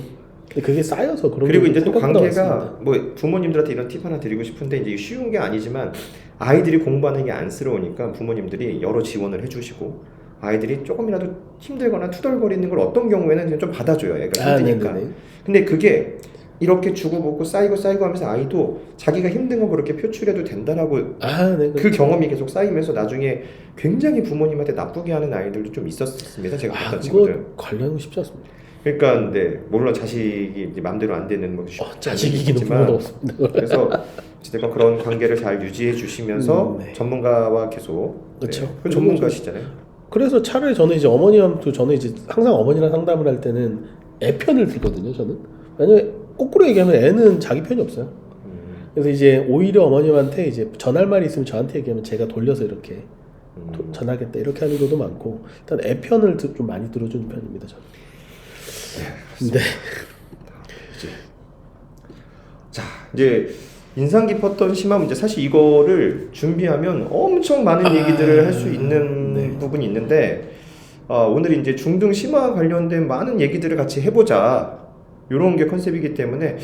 근데 그게 쌓여서 그런. 그리고 이제 또 관계가 왔습니다. 뭐 부모님들한테 이런 팁 하나 드리고 싶은데 이제 쉬운 게 아니지만 아이들이 공부하는 게 안쓰러우니까 부모님들이 여러 지원을 해주시고 아이들이 조금이라도 힘들거나 투덜거리는 걸 어떤 경우에는 좀 받아줘요. 애가 힘드니까. 근데 그게 이렇게 주고받고 쌓이고 하면서 아이도 자기가 힘든 거 그렇게 표출해도 된다라고 그 경험이 계속 쌓이면서 나중에 굉장히 부모님한테 나쁘게 하는 아이들도 좀 있었습니다. 제가 봤던 친구들. 관리하기 쉽지 않습니다. 그러니까 네, 물론 자식이 이제 마음대로 안 되는 뭐 자식이기는 부모도 없습니다. 그래서 어쨌든 그런 관계를 잘 유지해 주시면서 전문가와 계속 그렇죠. 그 전문가시잖아요. 그래서 차라리 저는 이제 어머니한테 저는 이제 항상 어머니랑 상담을 할 때는 애 편을 들거든요. 저는 왜냐면 거꾸로 얘기하면 애는 자기 편이 없어요. 그래서 이제 오히려 어머님한테 이제 전할 말이 있으면 저한테 얘기하면 제가 돌려서 이렇게 전하겠다 이렇게 하는 경우도 많고 일단 애 편을 좀 많이 들어주는 편입니다. 저는. 네. 이제 인상 깊었던 심화 문제 사실 이거를 준비하면 엄청 많은 얘기들을 할 수 있는 부분이 있는데 오늘 이제 중등 심화 관련된 많은 얘기들을 같이 해보자 이런 게 컨셉이기 때문에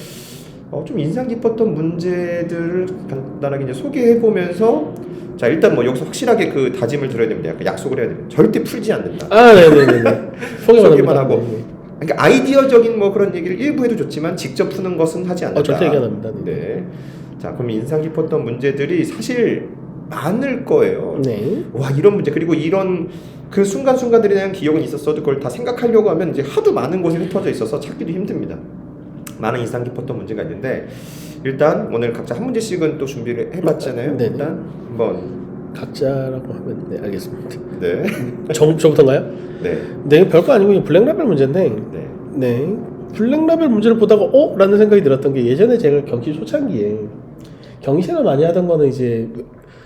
좀 인상 깊었던 문제들을 간단하게 이제 소개해보면서 자 일단 뭐 여기서 확실하게 그 다짐을 들어야 됩니다. 약간 약속을 해야 됩니다. 절대 풀지 않는다. 네네네. 소개만 하고. 그러니까 아이디어적인 뭐 그런 얘기를 일부 해도 좋지만 직접 푸는 것은 하지 않는다. 절대 얘기 안 합니다. 네. 자 그럼 인상 깊었던 문제들이 사실 많을 거예요. 네. 와 이런 문제 그리고 이런 그 순간순간들에 대한 기억은 있었어도 그걸 다 생각하려고 하면 이제 하도 많은 곳에 흩어져 있어서 찾기도 힘듭니다. 많은 인상 깊었던 문제가 있는데 일단 오늘 각자 한 문제씩은 또 준비를 해봤잖아요. 네네. 일단 한번 각자라고 하면 네 알겠습니다. 네. 저부터인가요? 네. 네 별거 아니고 그냥 블랙라벨 문제인데 네 블랙라벨 문제를 보다가 라는 생각이 들었던 게 예전에 제가 경시 초창기에 경시를 많이 하던 거는 이제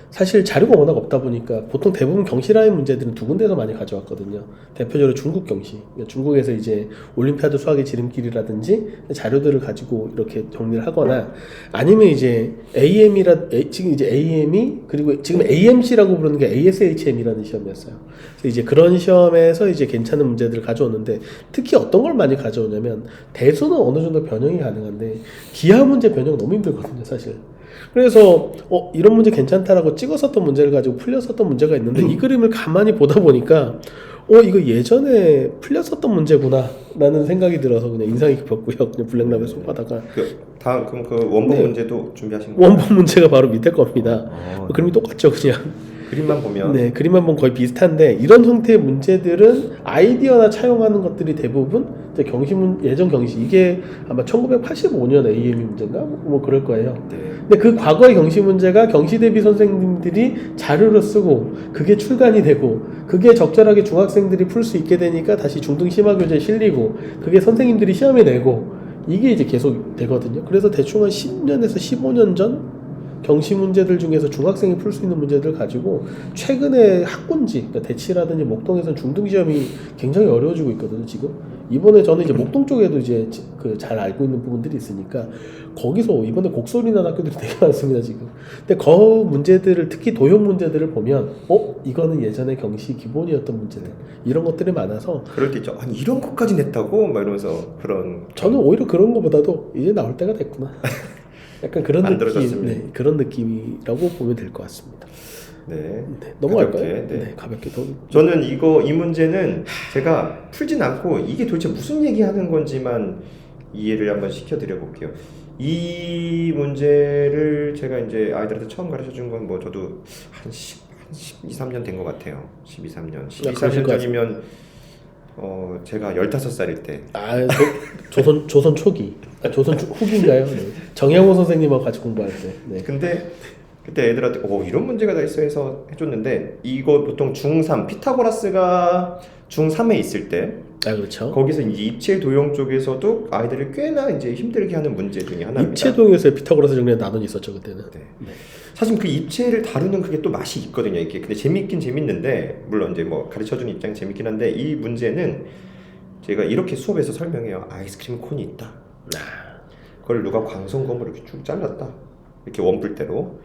사실 자료가 워낙 없다 보니까 보통 대부분 경시라인 문제들은 두 군데서 많이 가져왔거든요. 대표적으로 중국 경시. 그러니까 중국에서 이제 올림피아드 수학의 지름길이라든지 자료들을 가지고 이렇게 정리를 하거나 아니면 이제 지금 이제 AM이 그리고 지금 AMC라고 부르는 게 ASHM이라는 시험이었어요. 그래서 이제 그런 시험에서 이제 괜찮은 문제들을 가져오는데 특히 어떤 걸 많이 가져오냐면 대수는 어느 정도 변형이 가능한데 기하 문제 변형 너무 힘들거든요, 사실. 그래서 이런 문제 괜찮다라고 찍었었던 문제를 가지고 풀렸었던 문제가 있는데 이 그림을 가만히 보다 보니까 이거 예전에 풀렸었던 문제구나 라는 생각이 들어서 그냥 인상이 깊었고요. 그냥 블랙라벨 손바다가 다음 그럼 그 원본 문제도 준비하신 거예요? 원본 문제가 바로 밑에 겁니다. 그림이 똑같죠 그냥. 그림만 보면 네, 그림만 보면 거의 비슷한데 이런 형태의 문제들은 아이디어나 차용하는 것들이 대부분 예전 경시 이게 아마 1985년 AME 문제인가 뭐 그럴 거예요. 근데 그 과거의 경시 문제가 경시 대비 선생님들이 자료를 쓰고 그게 출간이 되고 그게 적절하게 중학생들이 풀 수 있게 되니까 다시 중등 심화 교재에 실리고 그게 선생님들이 시험에 내고 이게 이제 계속 되거든요. 그래서 대충 한 10년에서 15년 전 경시 문제들 중에서 중학생이 풀 수 있는 문제들을 가지고 최근에 학군지, 그러니까 대치라든지 목동에서는 중등 시험이 굉장히 어려워지고 있거든요. 지금 이번에 저는 이제 목동 쪽에도 이제 그 잘 알고 있는 부분들이 있으니까 거기서 이번에 곡소리 난 학교들이 되게 많습니다 지금. 근데 그 문제들을 특히 도형 문제들을 보면 이거는 예전에 경시 기본이었던 문제들 이런 것들이 많아서 그럴 때 있죠. 아니 이런 것까지 냈다고 막 이러면서 그런 저는 오히려 그런 것보다도 이제 나올 때가 됐구나. 약간 그런 느낌, 만들어졌으면. 네, 그런 느낌이라고 보면 될 것 같습니다. 네. 네, 넘어갈까요? 가볍게, 네. 네, 가볍게 더. 저는 이 문제는 제가 풀진 않고 이게 도대체 무슨 얘기하는 건지만 이해를 한번 시켜드려 볼게요. 이 문제를 제가 이제 아이들한테 처음 가르쳐 준 건 뭐 저도 한 12, 3년 된 것 같아요. 12, 3년. 12, 3년 전이면 제가 15살일 때. 조선 초기. 조선 후기인가요? 네. 정양호 선생님하고 같이 공부할 때. 네. 근데 그때 애들한테 이런 문제가 다 있어 해서 해줬는데 이거 보통 중3 피타고라스가 중3에 있을 때 그렇죠. 거기서 이제 입체 도형 쪽에서도 아이들을 꽤나 이제 힘들게 하는 문제 중에 하나입니다. 입체 도형에서 피타고라스 정리의 난원이 있었죠 그때는. 네. 네. 사실 그 입체를 다루는 그게 또 맛이 있거든요. 이게 근데 재밌긴 재밌는데 물론 이제 뭐 가르쳐주는 입장이 재밌긴 한데 이 문제는 제가 이렇게 수업에서 설명해요. 아이스크림 콘이 있다. 그걸 누가 광선검으로 이렇게 쭉 잘랐다. 이렇게 원뿔대로.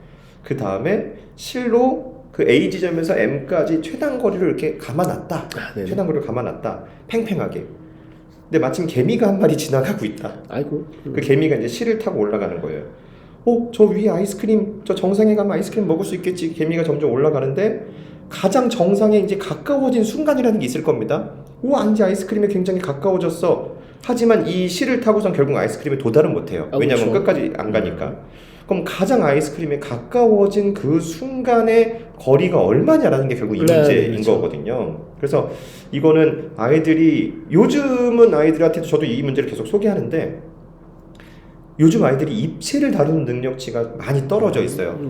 그 다음에 실로 그 A 지점에서 M까지 최단 거리를 이렇게 감아놨다. 최단 거리를 감아놨다. 팽팽하게. 근데 마침 개미가 한 마리 지나가고 있다. 아이고. 그 개미가 이제 실을 타고 올라가는 거예요. 저 위에 아이스크림, 저 정상에 가면 아이스크림 먹을 수 있겠지. 개미가 점점 올라가는데 가장 정상에 이제 가까워진 순간이라는 게 있을 겁니다. 이제 아이스크림에 굉장히 가까워졌어. 하지만 이 실을 타고선 결국 아이스크림에 도달은 못해요. 왜냐하면 그렇죠. 끝까지 안 가니까. 그럼 가장 아이스크림에 가까워진 그 순간의 거리가 얼마냐라는 게 결국 이 문제인 그렇죠. 거거든요. 그래서 이거는 요즘은 아이들한테도 저도 이 문제를 계속 소개하는데 요즘 아이들이 입체를 다루는 능력치가 많이 떨어져 있어요.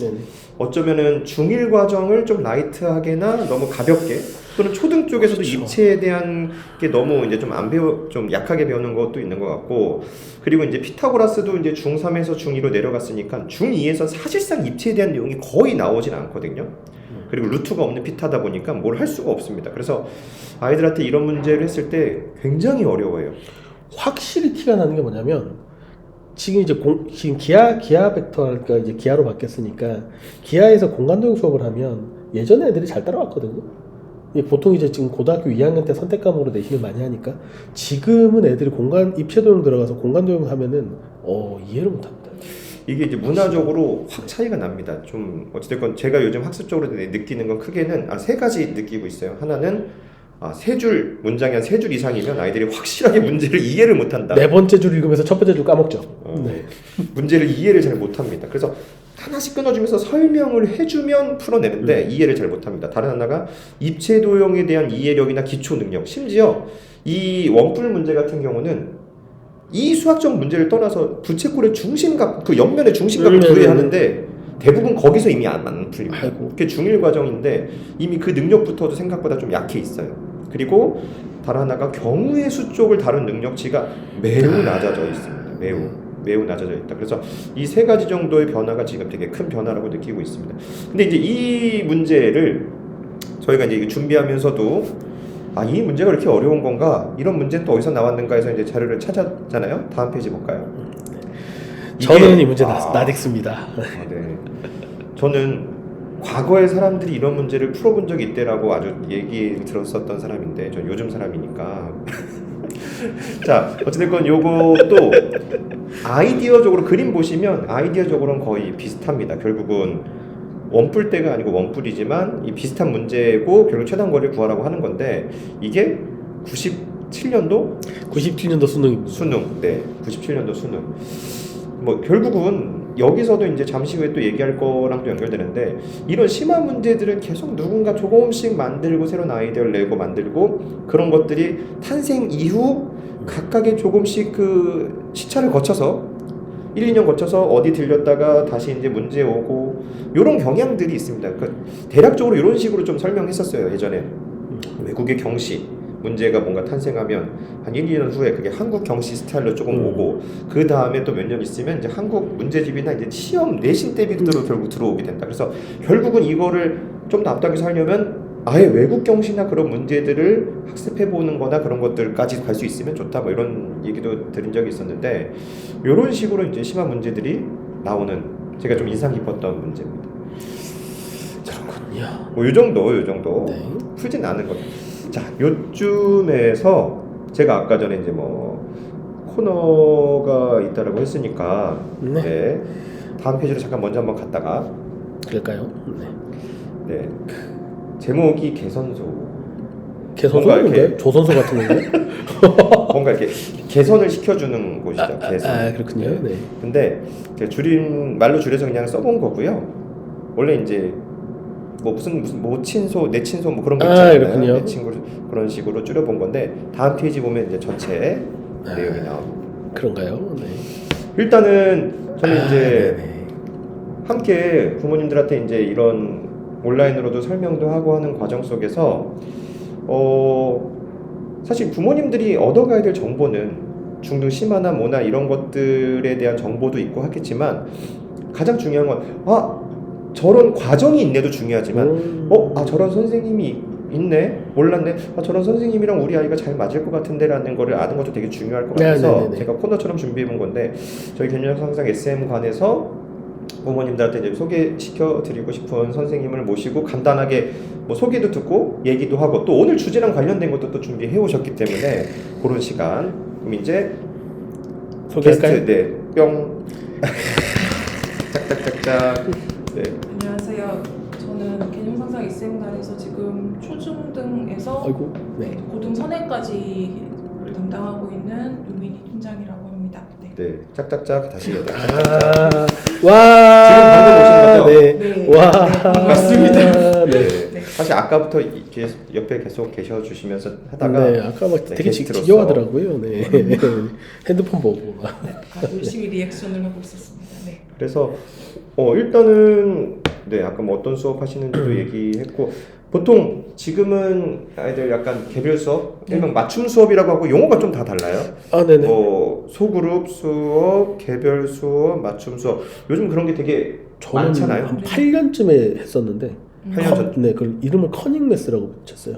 어쩌면은 중1 과정을 좀 라이트하게나 너무 가볍게 또는 초등 쪽에서도 그렇죠. 입체에 대한 게 너무 이제 좀 약하게 배우는 것도 있는 것 같고 그리고 이제 피타고라스도 이제 중3에서 중2로 내려갔으니까 중2에서 사실상 입체에 대한 내용이 거의 나오진 않거든요. 그리고 루트가 없는 피타다 보니까 뭘 할 수가 없습니다. 그래서 아이들한테 이런 문제를 했을 때 굉장히 어려워요. 확실히 티가 나는 게 뭐냐면 지금 이제 지금 기아 벡터가 이제 기아로 바뀌었으니까 기아에서 공간도형 수업을 하면 예전에 애들이 잘 따라왔거든요. 보통 이제 지금 고등학교 2학년 때 선택 과목으로 내신을 많이 하니까 지금은 애들이 입체도형 들어가서 공간도형 하면은 이해를 못합니다. 이게 이제 문화적으로 확 차이가 납니다. 좀 어찌됐건 제가 요즘 학습적으로 느끼는 건 크게는 세 가지 느끼고 있어요. 하나는 세 줄 문장이 한 3줄 이상이면 아이들이 확실하게 문제를 이해를 못한다. 네 번째 줄 읽으면서 첫 번째 줄 까먹죠. 네. 문제를 이해를 잘 못합니다. 그래서 하나씩 끊어주면서 설명을 해주면 풀어내는데 이해를 잘 못합니다. 다른 하나가 입체 도형에 대한 이해력이나 기초 능력, 심지어 이 원뿔 문제 같은 경우는 이 수학적 문제를 떠나서 부채꼴의 중심값, 그 옆면의 중심값을 구해하는데 대부분 거기서 이미 안 풀립니다. 그게 중1 과정인데 이미 그 능력부터도 생각보다 좀 약해 있어요. 그리고 다른 하나가 경우의 수 쪽을 다룬 능력치가 매우 낮아져 있습니다. 매우 낮아져 있다. 그래서 이 3가지 정도의 변화가 지금 되게 큰 변화라고 느끼고 있습니다. 근데 이제 이 문제를 저희가 이제 준비하면서도 이 문제가 이렇게 어려운 건가? 이런 문제는 또 어디서 나왔는가 해서 이제 자료를 찾았잖아요. 다음 페이지 볼까요? 저는 이 문제 나딕습니다. 네. 저는 과거의 사람들이 이런 문제를 풀어본 적이 있대라고 아주 얘기 들었었던 사람인데 전 요즘 사람이니까 자 어찌됐건 요것도 아이디어적으로 그림 보시면 아이디어적으로는 거의 비슷합니다. 결국은 원뿔대가 아니고 원뿔이지만 이 비슷한 문제고 결국 최단 거리를 구하라고 하는 건데 이게 97년도 수능. 네, 97년도 수능. 뭐 결국은 여기서도 이제 잠시 후에 또 얘기할 거랑 또 연결되는데 이런 심한 문제들은 계속 누군가 조금씩 만들고 새로운 아이디어를 내고 만들고 그런 것들이 탄생 이후 각각의 조금씩 그 시차를 거쳐서 1, 2년 거쳐서 어디 들렸다가 다시 이제 문제 오고 이런 경향들이 있습니다. 그러니까 대략적으로 이런 식으로 좀 설명했었어요. 예전에 외국의 경시 문제가 뭔가 탄생하면 한 1, 2년 후에 그게 한국 경시 스타일로 조금 오고 그 다음에 또 몇 년 있으면 이제 한국 문제집이나 이제 시험 내신 대비로 결국 들어오게 된다. 그래서 결국은 이거를 좀 더 앞당겨서 하려면 아예 외국 경시나 그런 문제들을 학습해 보는 거나 그런 것들까지 갈 수 있으면 좋다 뭐 이런 얘기도 들은 적이 있었는데 이런 식으로 이제 심한 문제들이 나오는 제가 좀 인상 깊었던 문제입니다. 그렇군요. 뭐 요 정도 네. 풀진 않은 거죠. 자, 요쯤에서 제가 아까 전에 이제 뭐 코너가 있다라고 했으니까 네. 네. 다음 페이지로 잠깐 먼저 한번 갔다가 그럴까요? 네. 네. 제목이 개선소. 개선소 뭔가 이렇게- 뭔가요? 조선소 같은 건가요? 뭔가 이렇게 개선을 시켜주는 곳이죠. 개선. 그렇군요. 네. 근데 제가 말로 줄여서 그냥 써본 거고요. 원래 이제 뭐 무슨 모친소, 내친소 뭐 그런 거 있잖아요. 그렇군요. 내친구 그런 식으로 줄여본 건데 다음 페이지 보면 이제 전체 내용이 나옵니다. 그런가요? 네. 일단은 저는 이제 네네. 함께 부모님들한테 이제 이런 온라인으로도 설명도 하고 하는 과정 속에서 사실 부모님들이 얻어가야 될 정보는 중등 심화나 뭐나 이런 것들에 대한 정보도 있고 하겠지만 가장 중요한 건 저런 과정이 있네도 중요하지만 저런 선생님이 있네 몰랐네 저런 선생님이랑 우리 아이가 잘 맞을 것 같은데라는 거를 아는 것도 되게 중요할 것 같아서 네네네네. 제가 코너처럼 준비해 본 건데 저희 견적 상상 SM관에서 부모님들한테 이제 소개시켜 드리고 싶은 선생님을 모시고 간단하게 뭐 소개도 듣고 얘기도 하고 또 오늘 주제랑 관련된 것도 또 준비해 오셨기 때문에 그런 시간 그럼 이제 소개할까요? 게스트 뿅 짝짝짝짝 네. 안녕하세요. 저는 개념상상 SM단에서 지금 초중등에서 아이고. 네. 고등 선행까지를 담당하고 있는 유민희 팀장이라고 합니다. 네. 네, 짝짝짝 다시 와. 지금 방금 오신 거죠? 네. 네. 와. 네. 맞습니다. 네. 네. 사실 아까부터 옆에 계속 계셔 주시면서 하다가 네, 아까 막 네, 되게 게스트로서. 지겨워하더라고요. 네. 핸드폰 보고 막. 열심히 리액션을 하고 있었습니다. 네. 그래서 일단은 네 아까 뭐 어떤 수업 하시는지도 얘기했고 보통 지금은 아이들 약간 개별 수업, 일명 맞춤 수업이라고 하고 용어가 좀 다 달라요. 네네. 뭐 소그룹 수업, 개별 수업, 맞춤 수업 요즘 그런 게 되게 저는 많잖아요. 한 8년쯤에 했었는데 8년 전. 네, 그 이름을 커닝 매스라고 붙였어요.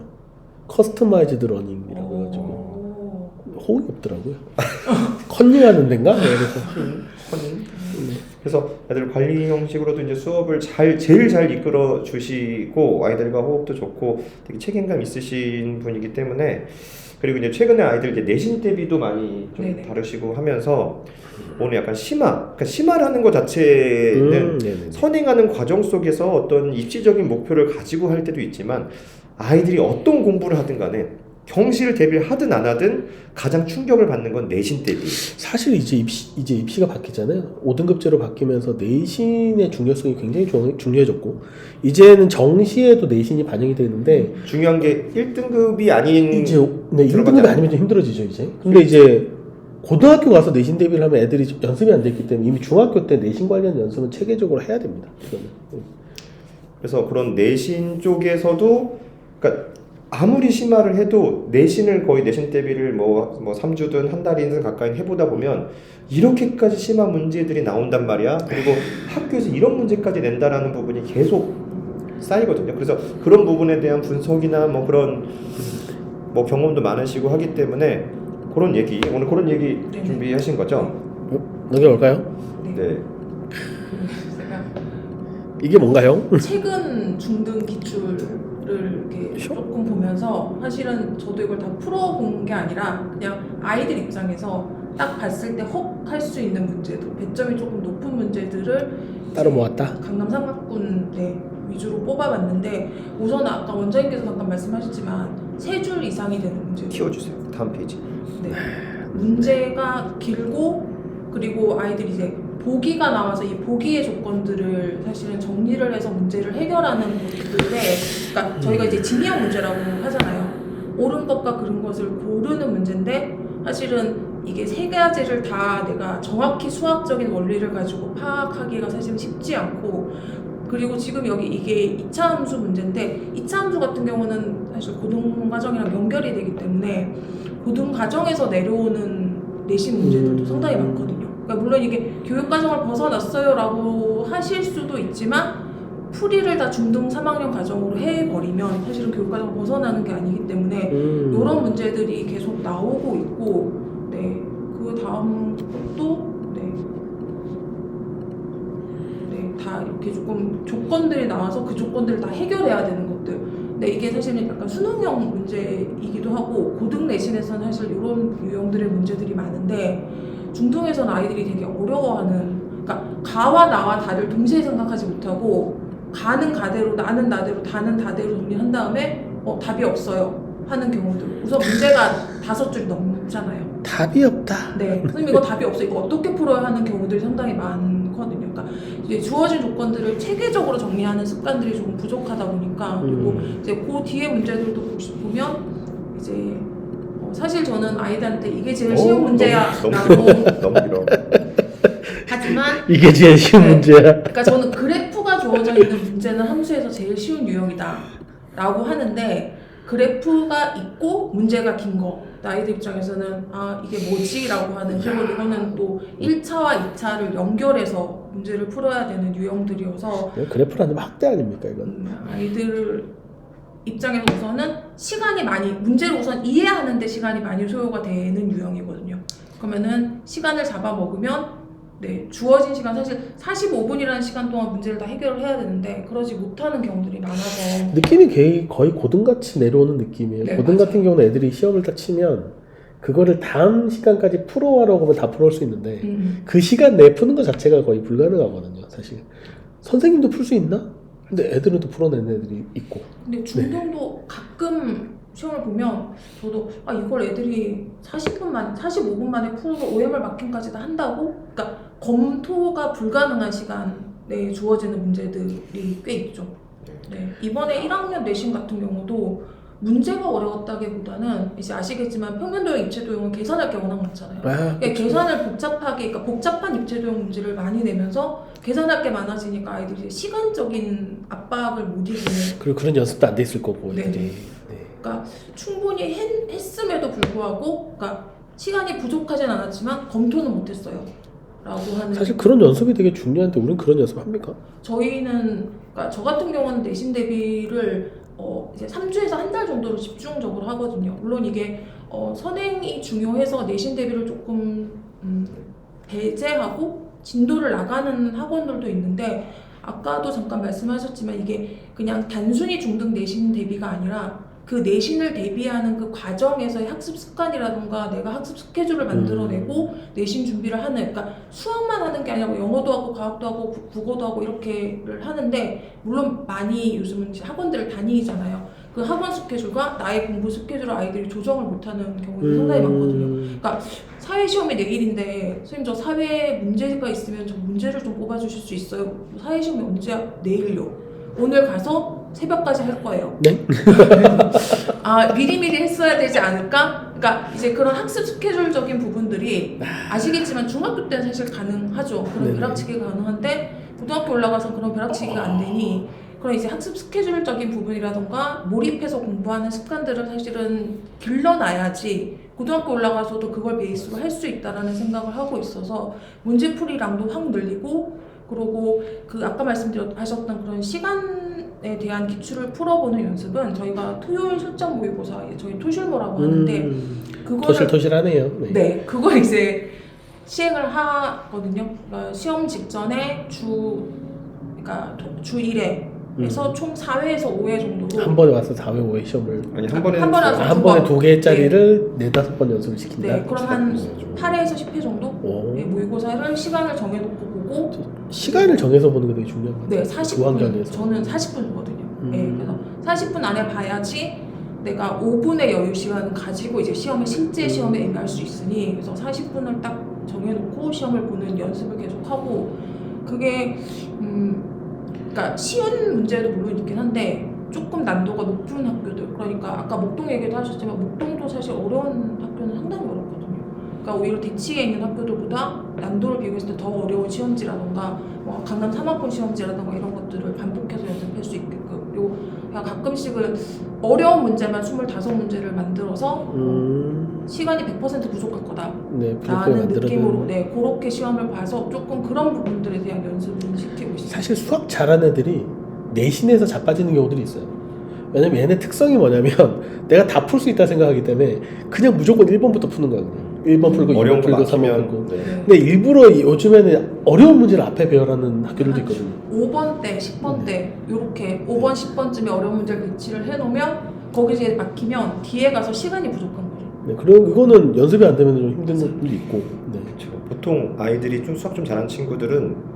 커스터마이즈드 러닝이라고 해가지고 오. 호응이 없더라고요. 컨닝하는 데인가? 네, 그래서 그래서 아이들 관리 형식으로도 이제 수업을 제일 잘 이끌어 주시고 아이들과 호흡도 좋고 되게 책임감 있으신 분이기 때문에 그리고 이제 최근에 아이들 이제 내신 대비도 많이 좀 네네. 다루시고 하면서 오늘 약간 그러니까 심화라는 것 자체는 네네. 선행하는 과정 속에서 어떤 입시적인 목표를 가지고 할 때도 있지만 아이들이 어떤 공부를 하든 간에 경시를 대비를 하든 안 하든 가장 충격을 받는 건 내신 대비. 사실 이제 입시가 바뀌잖아요. 5등급제로 바뀌면서 내신의 중요성이 굉장히 중요해졌고 이제는 정시에도 내신이 반영이 되는데 중요한 게 1등급이 아닌 이제 네, 1등급이 들어가잖아요. 아니면 좀 힘들어지죠 이제. 근데 이제 고등학교 가서 내신 대비를 하면 애들이 연습이 안 됐기 때문에 이미 중학교 때 내신 관련 연습은 체계적으로 해야 됩니다. 이거는. 그래서 그런 내신 쪽에서도 그러니까 아무리 심화를 해도 내신을 거의 내신 대비를 뭐 3주든 한 달이든 가까이 해보다 보면 이렇게까지 심한 문제들이 나온단 말이야. 그리고 학교에서 이런 문제까지 낸다라는 부분이 계속 쌓이거든요. 그래서 그런 부분에 대한 분석이나 뭐 그런 뭐 경험도 많으시고 하기 때문에 그런 얘기 오늘 그런 얘기 네네. 준비하신 거죠? 넘겨볼까요? 네. 제가 이게 뭔가요? 최근 중등 기출을 이렇게 조금 보면서 사실은 저도 이걸 다 풀어본 게 아니라 그냥 아이들 입장에서 딱 봤을 때 헉 할 수 있는 문제들, 배점이 조금 높은 문제들을 따로 모았다. 강남 삼각군 위주로 뽑아봤는데 우선 아까 원장님께서 잠깐 말씀하셨지만 3줄 이상이 되는 문제. 키워주세요. 다음 페이지. 네. 문제가 길고 그리고 아이들이 이제 보기가 나와서 이 보기의 조건들을 사실은 정리를 해서 문제를 해결하는 것들인데 그러니까 저희가 이제 진이형 문제라고 하잖아요. 옳은 것과 그른 것을 고르는 문제인데 사실은 이게 3가지를 다 내가 정확히 수학적인 원리를 가지고 파악하기가 사실은 쉽지 않고 그리고 지금 여기 이게 2차 함수 문제인데 2차 함수 같은 경우는 사실 고등과정이랑 연결이 되기 때문에 고등과정에서 내려오는 내신 문제들도 상당히 많거든요. 그러니까 물론 이게 교육과정을 벗어났어요 라고 하실 수도 있지만 풀이를 다 중등 3학년 과정으로 해버리면 사실은 교육과정을 벗어나는 게 아니기 때문에 이런 문제들이 계속 나오고 있고, 네, 그 다음 것도 다 이렇게 조금 조건들이 나와서 그 조건들을 다 해결해야 되는 것들. 근데 이게 사실은 약간 수능형 문제이기도 하고 고등 내신에서는 사실 이런 유형들의 문제들이 많은데 중등에서는 아이들이 되게 어려워하는, 그러니까 가와 나와 다를 동시에 생각하지 못하고 가는 가대로 나는 나대로 다는 다대로 정리한 다음에 답이 없어요 하는 경우들. 우선 문제가 5줄 넘잖아요. 답이 없다. 네, 선생님 이거 답이 없어. 이거 어떻게 풀어야 하는 경우들이 상당히 많거든요. 그러니까 이제 주어진 조건들을 체계적으로 정리하는 습관들이 조금 부족하다 보니까, 그리고 이제 그 뒤에 문제들도 보면 이제 사실 저는 아이들한테 이게 제일 쉬운 문제야라고 너무 길어. 하지만 이게 제일 쉬운 네. 문제야. 그러니까 저는 그래프가 주어져 있는 문제는 함수에서 제일 쉬운 유형이다라고 하는데, 그래프가 있고 문제가 긴 거, 아이들 입장에서는 아 이게 뭐지? 라고 하는, 그리고 이거는 또 1차와 2차를 연결해서 문제를 풀어야 되는 유형들이어서 그래프라는 학대 아닙니까 이건? 아이들 입장에서 우선은 시간이 많이, 문제를 우선 이해하는데 시간이 많이 소요가 되는 유형이거든요. 그러면은 시간을 잡아먹으면 주어진 시간, 사실 45분이라는 시간 동안 문제를 다 해결을 해야 되는데 그러지 못하는 경우들이 많아서 느낌이 거의 고등같이 내려오는 느낌이에요. 네, 고등 맞아요. 같은 경우는 애들이 시험을 다 치면 그거를 다음 시간까지 풀어와라고 하면 다 풀어올 수 있는데 그 시간 내에 푸는 것 자체가 거의 불가능하거든요. 사실 선생님도 풀 수 있나? 근데 애들은 또 풀어내는 애들이 있고. 근데 중등도 가끔 시험을 보면 저도 이걸 애들이 45분 만에 풀어서 OMR 마킹까지 다 한다고? 그러니까 검토가 불가능한 시간에 주어지는 문제들이 꽤 있죠. 네. 이번에 1학년 내신 같은 경우도 문제가 어려웠다기보다는 이제 아시겠지만 평면도형 입체도형은 계산할 게 워낙 많잖아요. 그러니까 계산을 복잡하게, 그러니까 복잡한 입체도형 문제를 많이 내면서 계산할 게 많아지니까 아이들이 시간적인 압박을 못 이기는. 그리고 그런 연습도 안 돼 있을 거고 네. 애들이. 그러니까 충분히 했음에도 불구하고, 그러니까 시간이 부족하진 않았지만 검토는 못했어요. 라고 하는. 사실 그런 연습이 되게 중요한데 우리는 그런 연습 합니까? 저희는, 그러니까 저 같은 경우는 내신 대비를 이제 3주에서 한 달 정도로 집중적으로 하거든요. 물론 이게 선행이 중요해서 내신 대비를 조금 배제하고 진도를 나가는 학원들도 있는데, 아까도 잠깐 말씀하셨지만 이게 그냥 단순히 중등 내신 대비가 아니라 그 내신을 대비하는 그 과정에서의 학습 습관이라던가 내가 학습 스케줄을 만들어내고 내신 준비를 하는, 그러니까 수학만 하는 게 아니라 뭐 영어도 하고 과학도 하고 국어도 하고 이렇게를 하는데, 물론 많이 요즘은 이제 학원들을 다니잖아요. 그 학원 스케줄과 나의 공부 스케줄을 아이들이 조정을 못하는 경우도 상당히 많거든요. 그러니까 사회 시험이 내일인데 선생님 저 사회에 문제가 있으면 저 문제를 좀 뽑아주실 수 있어요? 사회 시험이 언제야? 내일요. 오늘 가서 새벽까지 할 거예요. 네? 미리미리 했어야 되지 않을까? 그러니까 이제 그런 학습 스케줄적인 부분들이 아시겠지만 중학교 때는 사실 가능하죠. 그런 네네. 벼락치기가 가능한데 고등학교 올라가서 그런 벼락치기가 안 되니, 그런 이제 학습 스케줄적인 부분이라던가 몰입해서 공부하는 습관들을 사실은 길러놔야지 고등학교 올라가서도 그걸 베이스로 할 수 있다라는 생각을 하고 있어서 문제풀이량도 확 늘리고, 그리고 그 아까 말씀하셨던 그런 시간에 대한 기출을 풀어보는 연습은 저희가 토요일 실전 모의고사, 저희 토실모라고 하는데 그거를 토실하네요. 네, 그걸 이제 시행을 하거든요. 그러니까 시험 직전에 그러니까 주 1회 그래서 총 4회에서 5회 정도로 한 번에 와서 4회 5회 시험을 아니 한 번에 한 번에 2개짜리를 4-5번 연습을 시킨다. 네, 그럼 한 8회에서 10회 정도 오. 모의고사를 시간을 정해놓고 보고, 시간을 정해서 보는 게 되게 중요한 것 같아요. 네, 40분. 그 환경에서. 저는 40분이거든요. 네, 그래서 40분 안에 봐야지 내가 5분의 여유 시간을 가지고 이제 실제 시험에 임할 수 있으니, 그래서 40분을 딱 정해놓고 시험을 보는 연습을 계속하고, 그게 그러니까 쉬운 문제도 물론 있긴 한데 조금 난도가 높은 학교들, 그러니까 아까 목동 얘기도 하셨지만 목동도 사실 어려운 학교는 상당히 어렵거든요. 그러니까 오히려 대치에 있는 학교들보다 난도를 비교했을 때 더 어려운 시험지라던가 뭐 강남 사막권 시험지라던가 이런 것들을 반복해서 연습할 수 있게끔, 그리고 그냥 가끔씩은 어려운 문제만 25문제를 만들어서 시간이 100% 부족할 거다 네, 라는 느낌으로 그렇게 시험을 봐서 조금 그런 부분들에 대한 연습을 시키고 있어요. 사실 수학 잘하는 애들이 내신에서 자빠지는 경우들이 있어요. 왜냐면 얘네 특성이 뭐냐면 내가 다 풀 수 있다 생각하기 때문에 그냥 무조건 1번부터 푸는 거야. 그냥. 1번 풀고 2번 어려운 거 풀고 3번 맞추면 풀고. 네. 근데 일부러 요즘에는 어려운 문제를 앞에 배열하는 학교들도 있거든요. 5번 때, 10번 때 이렇게 5번, 10번쯤에 어려운 문제를 배치를 해놓으면 거기서 막히면 뒤에 가서 시간이 부족한 거죠. 네, 그리고 이거는 연습이 안 되면 좀 힘든 것들도 있고. 네. 그렇죠. 보통 아이들이 좀 수학 좀 잘하는 친구들은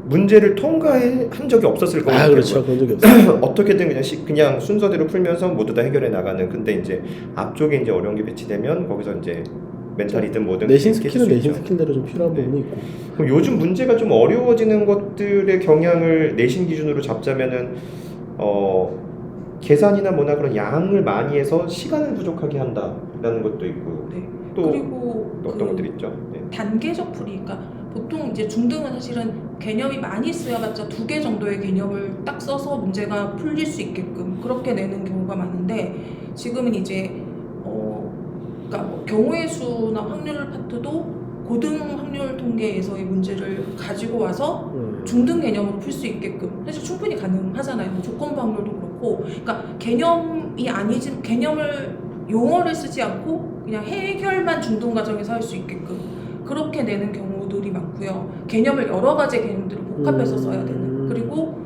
문제를 통과한 적이 없었을 거예요. 아, 그렇죠. 그런 적이 없어요. 어떻게든 그냥 순서대로 풀면서 모두 다 해결해 나가는. 근데 이제 앞쪽에 이제 어려운 게 배치되면 거기서 이제 멘탈이든 뭐든 내신 깨질 스킬은 수 내신 있죠. 스킬대로 좀 필요한 네. 부분이 있고. 그럼 요즘 문제가 좀 어려워지는 것들의 경향을 내신 기준으로 잡자면은 계산이나 뭐나 그런 양을 많이 해서 시간을 부족하게 한다라는 것도 있고 네. 또 그리고 어떤 것들이 있죠? 네. 단계적 풀이, 그러니까 보통 이제 중등은 사실은 개념이 많이 쓰여봤자 2개 정도의 개념을 딱 써서 문제가 풀릴 수 있게끔 그렇게 내는 경우가 많은데 지금은 이제 그러니까 뭐 경우의 수나 확률 파트도 고등 확률 통계에서의 문제를 가지고 와서 중등 개념으로 풀 수 있게끔 사실 충분히 가능하잖아요. 뭐 조건부 확률도 그렇고, 그러니까 개념이 아니지 용어를 쓰지 않고 그냥 해결만 중등 과정에서 할 수 있게끔 그렇게 내는 경우들이 많고요. 개념을 여러 가지 개념들을 복합해서 써야 되는. 그리고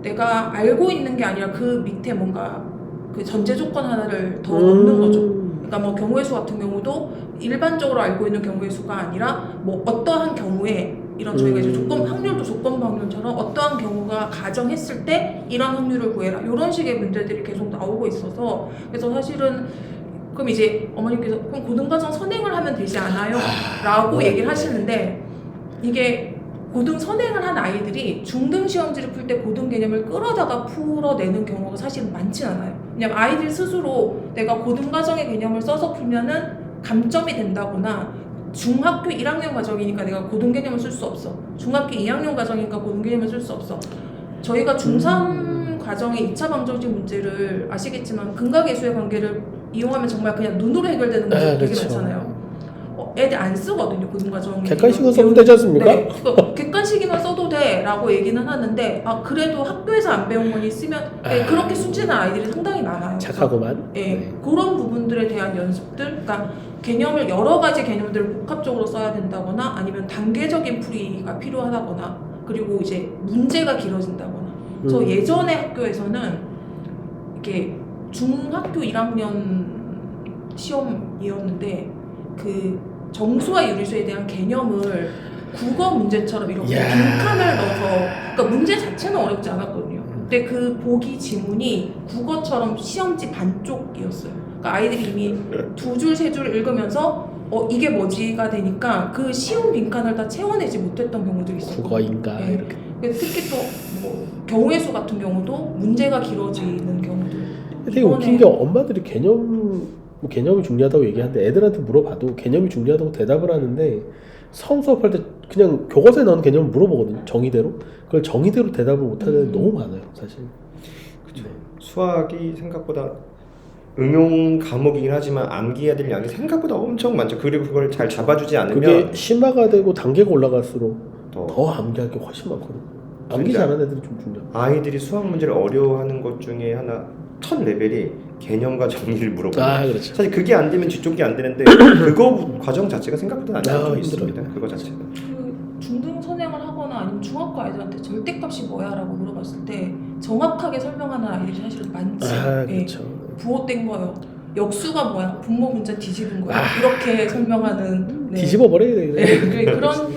내가 알고 있는 게 아니라 그 밑에 뭔가 그 전제 조건 하나를 더 넣는 거죠. 그러니까 뭐 경우의 수 같은 경우도 일반적으로 알고 있는 경우의 수가 아니라 뭐 어떠한 경우에 이런 저희가 이제 확률도 조건부 확률처럼 어떠한 경우가 가정했을 때 이런 확률을 구해라 이런 식의 문제들이 계속 나오고 있어서 그래서 사실은 그럼 이제 어머니께서 그럼 고등과정 선행을 하면 되지 않아요? 라고 얘기를 하시는데 이게 고등 선행을 한 아이들이 중등 시험지를 풀 때 고등 개념을 끌어다가 풀어내는 경우가 사실은 많진 않아요. 왜냐면 아이들 스스로 내가 고등 과정의 개념을 써서 풀면은 감점이 된다거나 중학교 1학년 과정이니까 내가 고등 개념을 쓸 수 없어. 중학교 2학년 과정이니까 고등 개념을 쓸 수 없어. 저희가 중3 과정의 2차 방정식 문제를 아시겠지만 근과 계수의 관계를 이용하면 정말 그냥 눈으로 해결되는 문제가 되게 그렇죠. 많잖아요. 애들 안 쓰거든요, 고등 과정. 객관식은 써도 되지 않습니까? 네, 객관식이면 써도 돼라고 얘기는 하는데 그래도 학교에서 안 배운 거니 쓰면 그렇게 순진한 아이들이 상당히 많아요. 착하고만. 네, 그런 부분들에 대한 연습들, 그러니까 개념을 여러 가지 개념들을 복합적으로 써야 된다거나 아니면 단계적인 풀이가 필요하다거나 그리고 이제 문제가 길어진다거나. 저 예전에 학교에서는 이렇게 중학교 1학년 시험이었는데 그 정수와 유리수에 대한 개념을 국어 문제처럼 이렇게 빈칸을 넣어서 그러니까 문제 자체는 어렵지 않았거든요. 근데 그 보기 지문이 국어처럼 시험지 반쪽이었어요. 그러니까 아이들이 이미 2줄, 3줄 읽으면서 이게 뭐지가 되니까 그 쉬운 빈칸을 다 채워내지 못했던 경우들이 있어요. 국어인가 네. 이렇게. 특히 또 뭐 경우의 수 같은 경우도 문제가 길어지는 경우도. 되게 웃긴 게 엄마들이 개념이 중요하다고 얘기하는데 애들한테 물어봐도 개념이 중요하다고 대답을 하는데 처음 수업할 때 그냥 교과서에 나오는 개념을 물어보거든요. 정의대로. 그걸 정의대로 대답을 못하는 애들이 너무 많아요, 사실. 그렇죠. 수학이 생각보다 응용 과목이긴 하지만 암기해야 될 양이 생각보다 엄청 많죠. 그리고 그걸 잘 잡아주지 않으면 그게 심화가 되고 단계가 올라갈수록 더 암기할 게 훨씬 많거든요. 암기 잘하는 애들이 좀 중요해요. 아이들이 수학 문제를 어려워하는 것 중에 하나 첫 레벨이 개념과 정의를 물어보는. 그렇죠. 사실 그게 안 되면 뒤쪽이 안 되는데 그거 과정 자체가 생각보다 좀 있습니다. 그거 자체가. 그 중등 선행을 하거나 아니면 중학교 아이들한테 절대값이 뭐야라고 물어봤을 때 정확하게 설명하는 아이들이 사실은 많지. 그렇죠. 부호된 거요. 역수가 뭐야? 분모 문자 뒤집은 거야. 이렇게 설명하는. 뒤집어 버려야 돼. 그러니까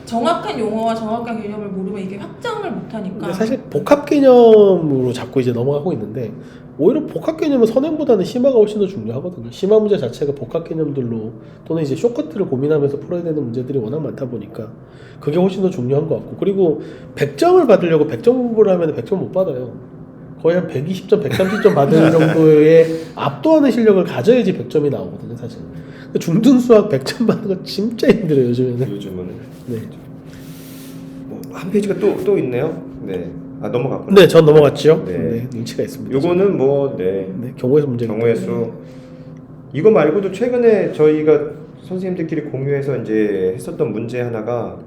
정확한 용어와 정확한 개념을 모르면 이게 확장을 못하니까. 근데 사실 복합 개념으로 자꾸 이제 넘어가고 있는데 오히려 복합 개념은 선행보다는 심화가 훨씬 더 중요하거든요. 심화 문제 자체가 복합 개념들로 또는 이제 쇼커트를 고민하면서 풀어야 되는 문제들이 워낙 많다 보니까 그게 훨씬 더 중요한 것 같고 그리고 100점을 받으려고 100점 공부를 하면 100점 못 받아요. 거의 한 120점, 130점 받는 정도의 압도하는 실력을 가져야지 100점이 나오거든요, 사실. 중등 수학 100점 받는 거 진짜 힘들어요, 요즘은. 네. 한 페이지가 또 있네요. 네. 넘어갔구나. 네, 전 넘어갔죠. 네. 네, 눈치가 있습니다. 요거는 경우의 수 문제. 경우의 수. 이거 말고도 최근에 저희가 선생님들끼리 공유해서 이제 했었던 문제 하나가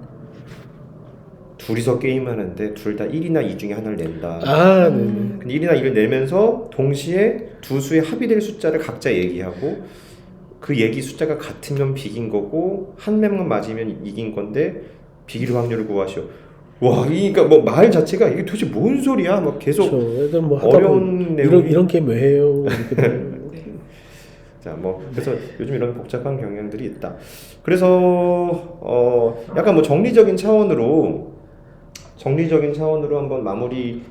둘이서 게임하는데 둘 다 1이나 2 중에 하나를 낸다. 아, 네네. 근데 1이나 2를 내면서 동시에 두 수의 합의될 숫자를 각자 얘기하고 그 얘기 숫자가 같으면 비긴 거고 한 명만 맞으면 이긴 건데 비길 확률을 구하시오. 와, 그러니까 뭐 말 자체가 이게 도대체 뭔 소리야? 막 계속 그렇죠. 애들 뭐 하다 어려운 보면 내용이 이런 게임 왜 해요? 이렇게 되고. 자, 뭐 그래서 요즘 이런 복잡한 경향들이 있다. 그래서 약간 뭐 정리적인 차원으로 한번 마무리,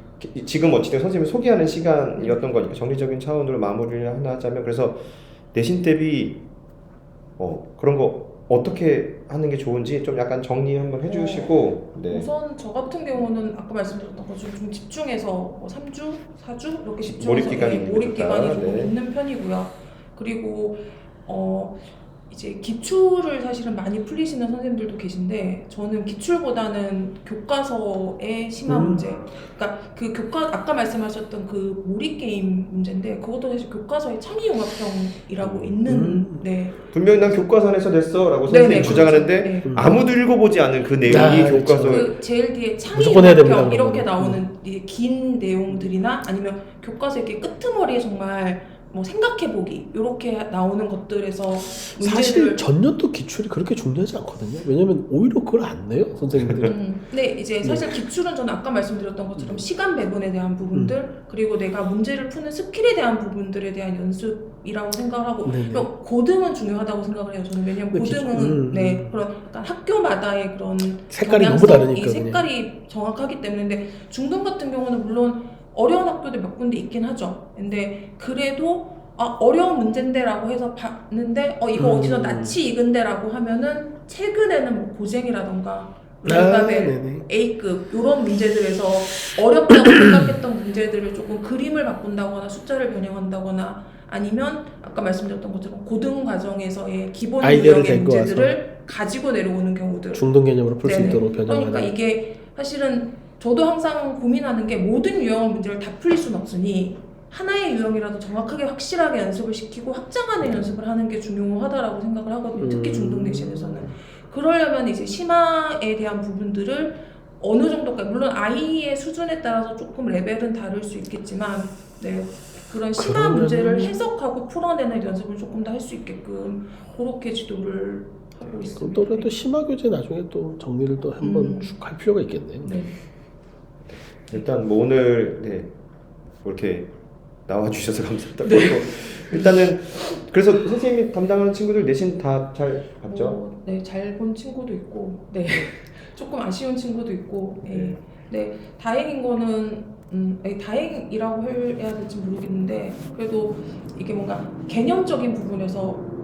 지금 어찌된 선생님을 소개하는 시간이었던 거니까 정리적인 차원으로 마무리를 하나 하자면, 그래서 내신 대비 그런 거 어떻게 하는 게 좋은지 좀 약간 정리 한번 해주시고. 네. 우선 저 같은 경우는 아까 말씀드렸던 것처럼 좀 집중해서 뭐 3주, 4주 이렇게 집중해서 몰입 기간이 몰입 기간이 조금 네. 있는 편이고요. 그리고 이제 기출을 사실은 많이 풀리시는 선생님들도 계신데 저는 기출보다는 교과서의 심화 문제, 그러니까 그 아까 말씀하셨던 그 몰입 게임 문제인데 그것도 사실 교과서의 창의융합형이라고 있는 네. 분명히 난 교과서에서 냈어라고 선생님이 네네, 주장하는데 그렇죠. 네. 아무도 읽어보지 않은 그 내용이 그렇죠. 교과서에 그 제일 뒤에 무조건 해야 됩니다, 창의융합형 이렇게 그런 거는. 나오는 이긴 내용들이나 아니면 교과서 이렇게 끄트머리에 정말 뭐 생각해보기 이렇게 나오는 것들에서 사실 문제를 전년도 기출이 그렇게 중요하지 않거든요. 왜냐면 오히려 그걸 안 내요, 선생님들이. 근데 이제 사실 기출은 저는 아까 말씀드렸던 것처럼 시간 배분에 대한 부분들 그리고 내가 문제를 푸는 스킬에 대한 부분들에 대한 연습이라고 생각을 하고 네네. 그리고 고등은 중요하다고 생각을 해요. 저는 왜냐면 네, 고등은 네 그런 약간 학교마다의 그런 색깔이 너무 경향성, 다르니까, 이 색깔이 정확하기 때문에 근데 중등 같은 경우는 물론 어려운 학교들 몇 군데 있긴 하죠. 근데 그래도 어려운 문제인데라고 해서 봤는데 이거 어디서 낯이 익은데라고 하면은 최근에는 뭐 고쟁이라던가 네네. A급 이런 문제들에서 어렵다고 생각했던 문제들을 조금 그림을 바꾼다거나 숫자를 변형한다거나 아니면 아까 말씀드렸던 것처럼 고등 과정에서의 기본 아이디어를 유형의 데리고 문제들을 가지고 내려오는 경우들 중등 개념으로 풀 수 네네. 있도록 변형하는. 그러니까 이게 사실은 저도 항상 고민하는 게 모든 유형 문제를 다 풀릴 수는 없으니 하나의 유형이라도 정확하게 확실하게 연습을 시키고 확장하는 연습을 하는 게 중요하다라고 생각을 하거든요. 특히 중등 내신에서는. 그러려면 이제 심화에 대한 부분들을 어느 정도까지 물론 아이의 수준에 따라서 조금 레벨은 다를 수 있겠지만 네. 그런 심화 문제를 해석하고 풀어내는 연습을 조금 더 할 수 있게끔 그렇게 지도를 하고 있습니다. 또 심화 교재 나중에 또 정리를 또 한번 쭉 할 필요가 있겠네요. 네. 일단 뭐 오늘 뭐 이렇게 나와주셔서 감사합니다. 네. 일단은 그래서 선생님이 담당하는 친구들 내신 다 잘 봤죠? 네, 잘 본 친구도 있고, 네, 조금 아쉬운 친구도 있고, 네, 네, 다행인 거는, 다행이라고 해야 될지 모르겠는데, 그래도 이게 뭔가 개념적인 부분에서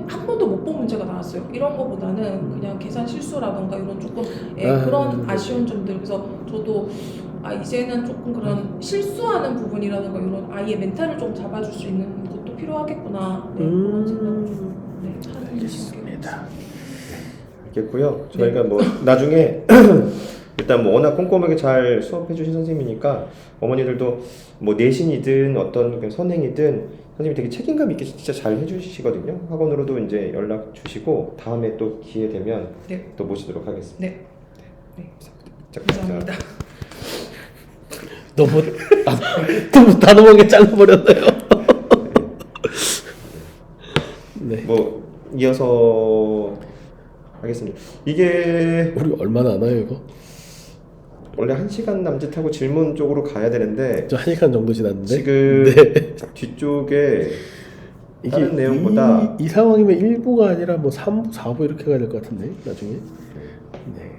한 번도 못 본 문제가 나왔어요. 이런 거보다는 그냥 계산 실수라던가 이런 조금 그런 아쉬운 점들. 그래서 저도 이제는 조금 그런 실수하는 부분이라든가 이런 아이의 멘탈을 좀 잡아줄 수 있는 것도 필요하겠구나. 네, 그런 생각을 좀 하는 알겠습니다. 알겠고요. 저희가 뭐 나중에 일단 뭐 워낙 꼼꼼하게 잘 수업해주신 선생님이니까 어머니들도 뭐 내신이든 어떤 그 선행이든 선생님이 되게 책임감 있게 진짜 잘 해주시거든요. 학원으로도 이제 연락 주시고 다음에 또 기회 되면 네. 또 모시도록 하겠습니다. 네. 네. 자, 감사합니다. 너무 단호하게 잘라버렸나요? 네. 뭐 이어서 하겠습니다. 이게 우리 얼마나 하나요 이거? 원래 1시간 남짓하고 질문 쪽으로 가야 되는데 저 1시간 정도 지났는데 지금 네. 뒤쪽에 이게 다른 내용보다 이 상황이면 1부가 아니라 뭐 3부, 4부 이렇게 가야 될 것 같은데 나중에. 네.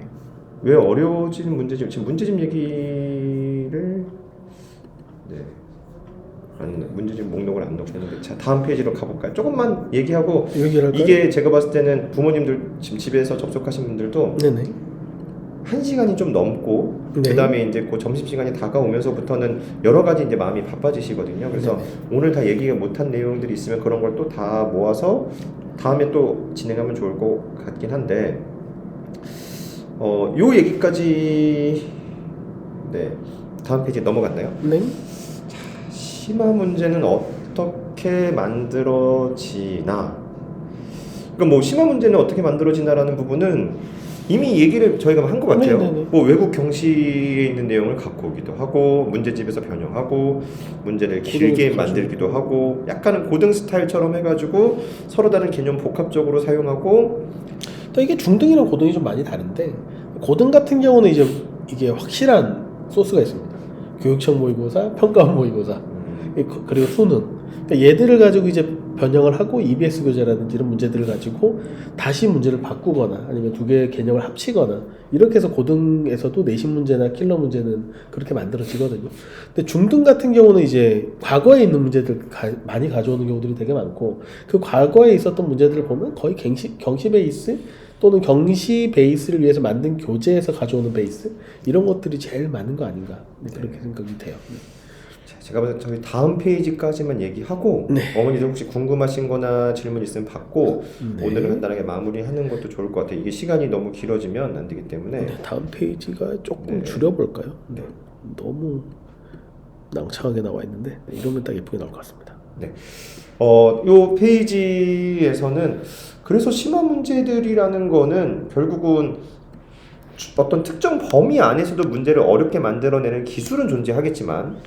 왜 어려워지는 문제집, 지금 문제집 얘기를 문제집 목록을 안 넣고 있는데, 자 다음 페이지로 가볼까요? 조금만 얘기하고 얘기를 할까요? 이게 제가 봤을 때는 부모님들 지금 집에서 접속하신 분들도 네네. 1시간이 좀 넘고 네. 그 다음에 이제 그 점심시간이 다가오면서부터는 여러 가지 이제 마음이 바빠지시거든요. 그래서 오늘 다 얘기가 못한 내용들이 있으면 그런 걸 또 다 모아서 다음에 또 진행하면 좋을 것 같긴 한데, 요 얘기까지 다음 페이지 넘어갔나요? 네. 심화 문제는 어떻게 만들어지나? 그러니까 뭐 심화 문제는 어떻게 만들어지나라는 부분은 이미 얘기를 저희가 한 것 같아요. 네네네. 뭐 외국 경시에 있는 내용을 갖고 오기도 하고 문제집에서 변형하고 문제를 길게 고등 만들기도 하고 약간은 고등 스타일처럼 해가지고 서로 다른 개념 복합적으로 사용하고 또 이게 중등이랑 고등이 좀 많이 다른데 고등 같은 경우는 이제 이게 확실한 소스가 있습니다. 교육청 모의고사, 평가원 모의고사, 그리고 수능. 그러니까 얘들을 가지고 이제 변형을 하고 EBS 교재라든지 이런 문제들을 가지고 다시 문제를 바꾸거나 아니면 두 개의 개념을 합치거나 이렇게 해서 고등에서도 내신 문제나 킬러 문제는 그렇게 만들어지거든요. 근데 중등 같은 경우는 이제 과거에 있는 문제들 많이 가져오는 경우들이 되게 많고 그 과거에 있었던 문제들을 보면 거의 경시 베이스 또는 경시 베이스를 위해서 만든 교재에서 가져오는 베이스 이런 것들이 제일 많은 거 아닌가 그렇게 생각이 돼요. 제가 봐서 저희 다음 페이지까지만 얘기하고 네. 어머니들 혹시 궁금하신 거나 질문 있으면 받고 네. 오늘은 간단하게 마무리하는 것도 좋을 것 같아요. 이게 시간이 너무 길어지면 안 되기 때문에 네, 다음 페이지가 조금 네. 줄여볼까요? 네. 너무 낭창하게 나와 있는데 이러면 딱 예쁘게 나올 것 같습니다. 네. 요 페이지에서는 그래서 심화 문제들이라는 거는 결국은 어떤 특정 범위 안에서도 문제를 어렵게 만들어내는 기술은 존재하겠지만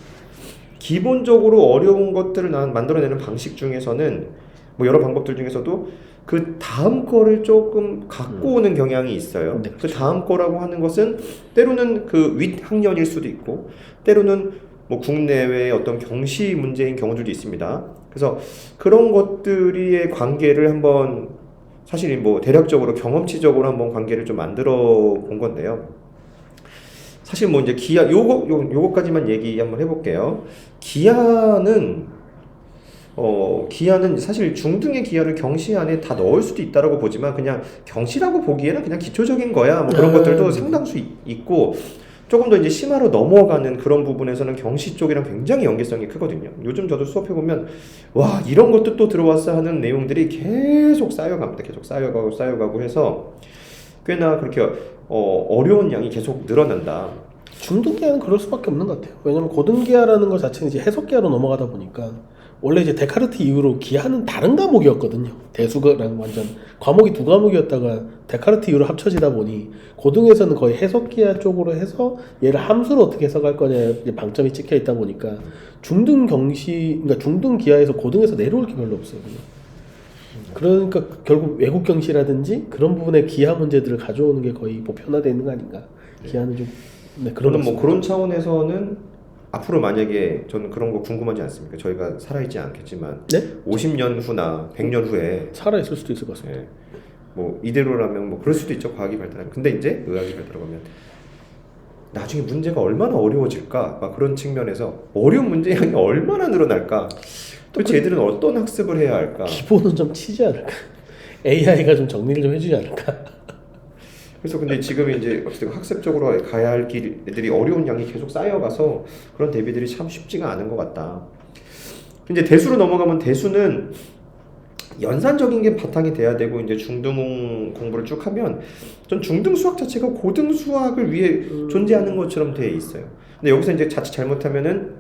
기본적으로 어려운 것들을 만들어내는 방식 중에서는 뭐 여러 방법들 중에서도 그 다음 거를 조금 갖고 오는 경향이 있어요. 네, 그 다음 거라고 하는 것은 때로는 그 윗학년일 수도 있고 때로는 뭐 국내외의 어떤 경시 문제인 경우들도 있습니다. 그래서 그런 것들의 관계를 한번 사실 뭐 대략적으로 경험치적으로 한번 관계를 좀 만들어 본 건데요. 사실 뭐 이제 기하 요거까지만 얘기 한번 해볼게요. 기하는 사실 중등의 기하를 경시 안에 다 넣을 수도 있다라고 보지만 그냥 경시라고 보기에는 그냥 기초적인 거야. 뭐 그런 것들도 상당수 있고 조금 더 이제 심화로 넘어가는 그런 부분에서는 경시 쪽이랑 굉장히 연계성이 크거든요. 요즘 저도 수업해 보면 와 이런 것도 또 들어왔어 하는 내용들이 계속 쌓여갑니다. 계속 쌓여가고 해서 꽤나 그렇게 어려운 양이 계속 늘어난다. 중등기하는 그럴 수밖에 없는 것 같아요. 왜냐면 고등기하라는 것 자체는 이제 해석기하로 넘어가다 보니까 원래 이제 데카르트 이후로 기하는 다른 과목이었거든요. 대수랑 완전 과목이 두 과목이었다가 데카르트 이후로 합쳐지다 보니 고등에서는 거의 해석기하 쪽으로 해서 얘를 함수로 어떻게 해석할 거냐 이제 방점이 찍혀 있다 보니까 중등 경시 그러니까 중등 기하에서 고등에서 내려올 게 별로 없어요. 그러니까 결국 외국 경시라든지 그런 부분의 기하 문제들을 가져오는 게 거의 보편화되어 있는 거 아닌가. 기하는 좀 그런 뭐 그런 차원에서는 앞으로 만약에 저는 그런 거 궁금하지 않습니까? 저희가 살아있지 않겠지만 네? 50년 후나 100년 후에 살아있을 수도 있을 것 같습니다. 뭐 이대로라면 뭐 그럴 수도 있죠. 과학이 발달하면. 근데 이제 의학이 발달하면 나중에 문제가 얼마나 어려워질까? 막 그런 측면에서 어려운 문제 양이 얼마나 늘어날까? 도대체 애들은 어떤 학습을 해야 할까? 기본은 좀 치지 않을까? AI가 좀 정리를 좀 해주지 않을까? 그래서 근데 지금 이제 어쨌든 학습적으로 가야 할 길 애들이 어려운 양이 계속 쌓여가서 그런 대비들이 참 쉽지가 않은 것 같다. 이제 대수로 넘어가면 대수는 연산적인 게 바탕이 돼야 되고 이제 중등 공부를 쭉 하면 전 중등 수학 자체가 고등 수학을 위해 존재하는 것처럼 돼 있어요. 근데 여기서 이제 자칫 잘못하면은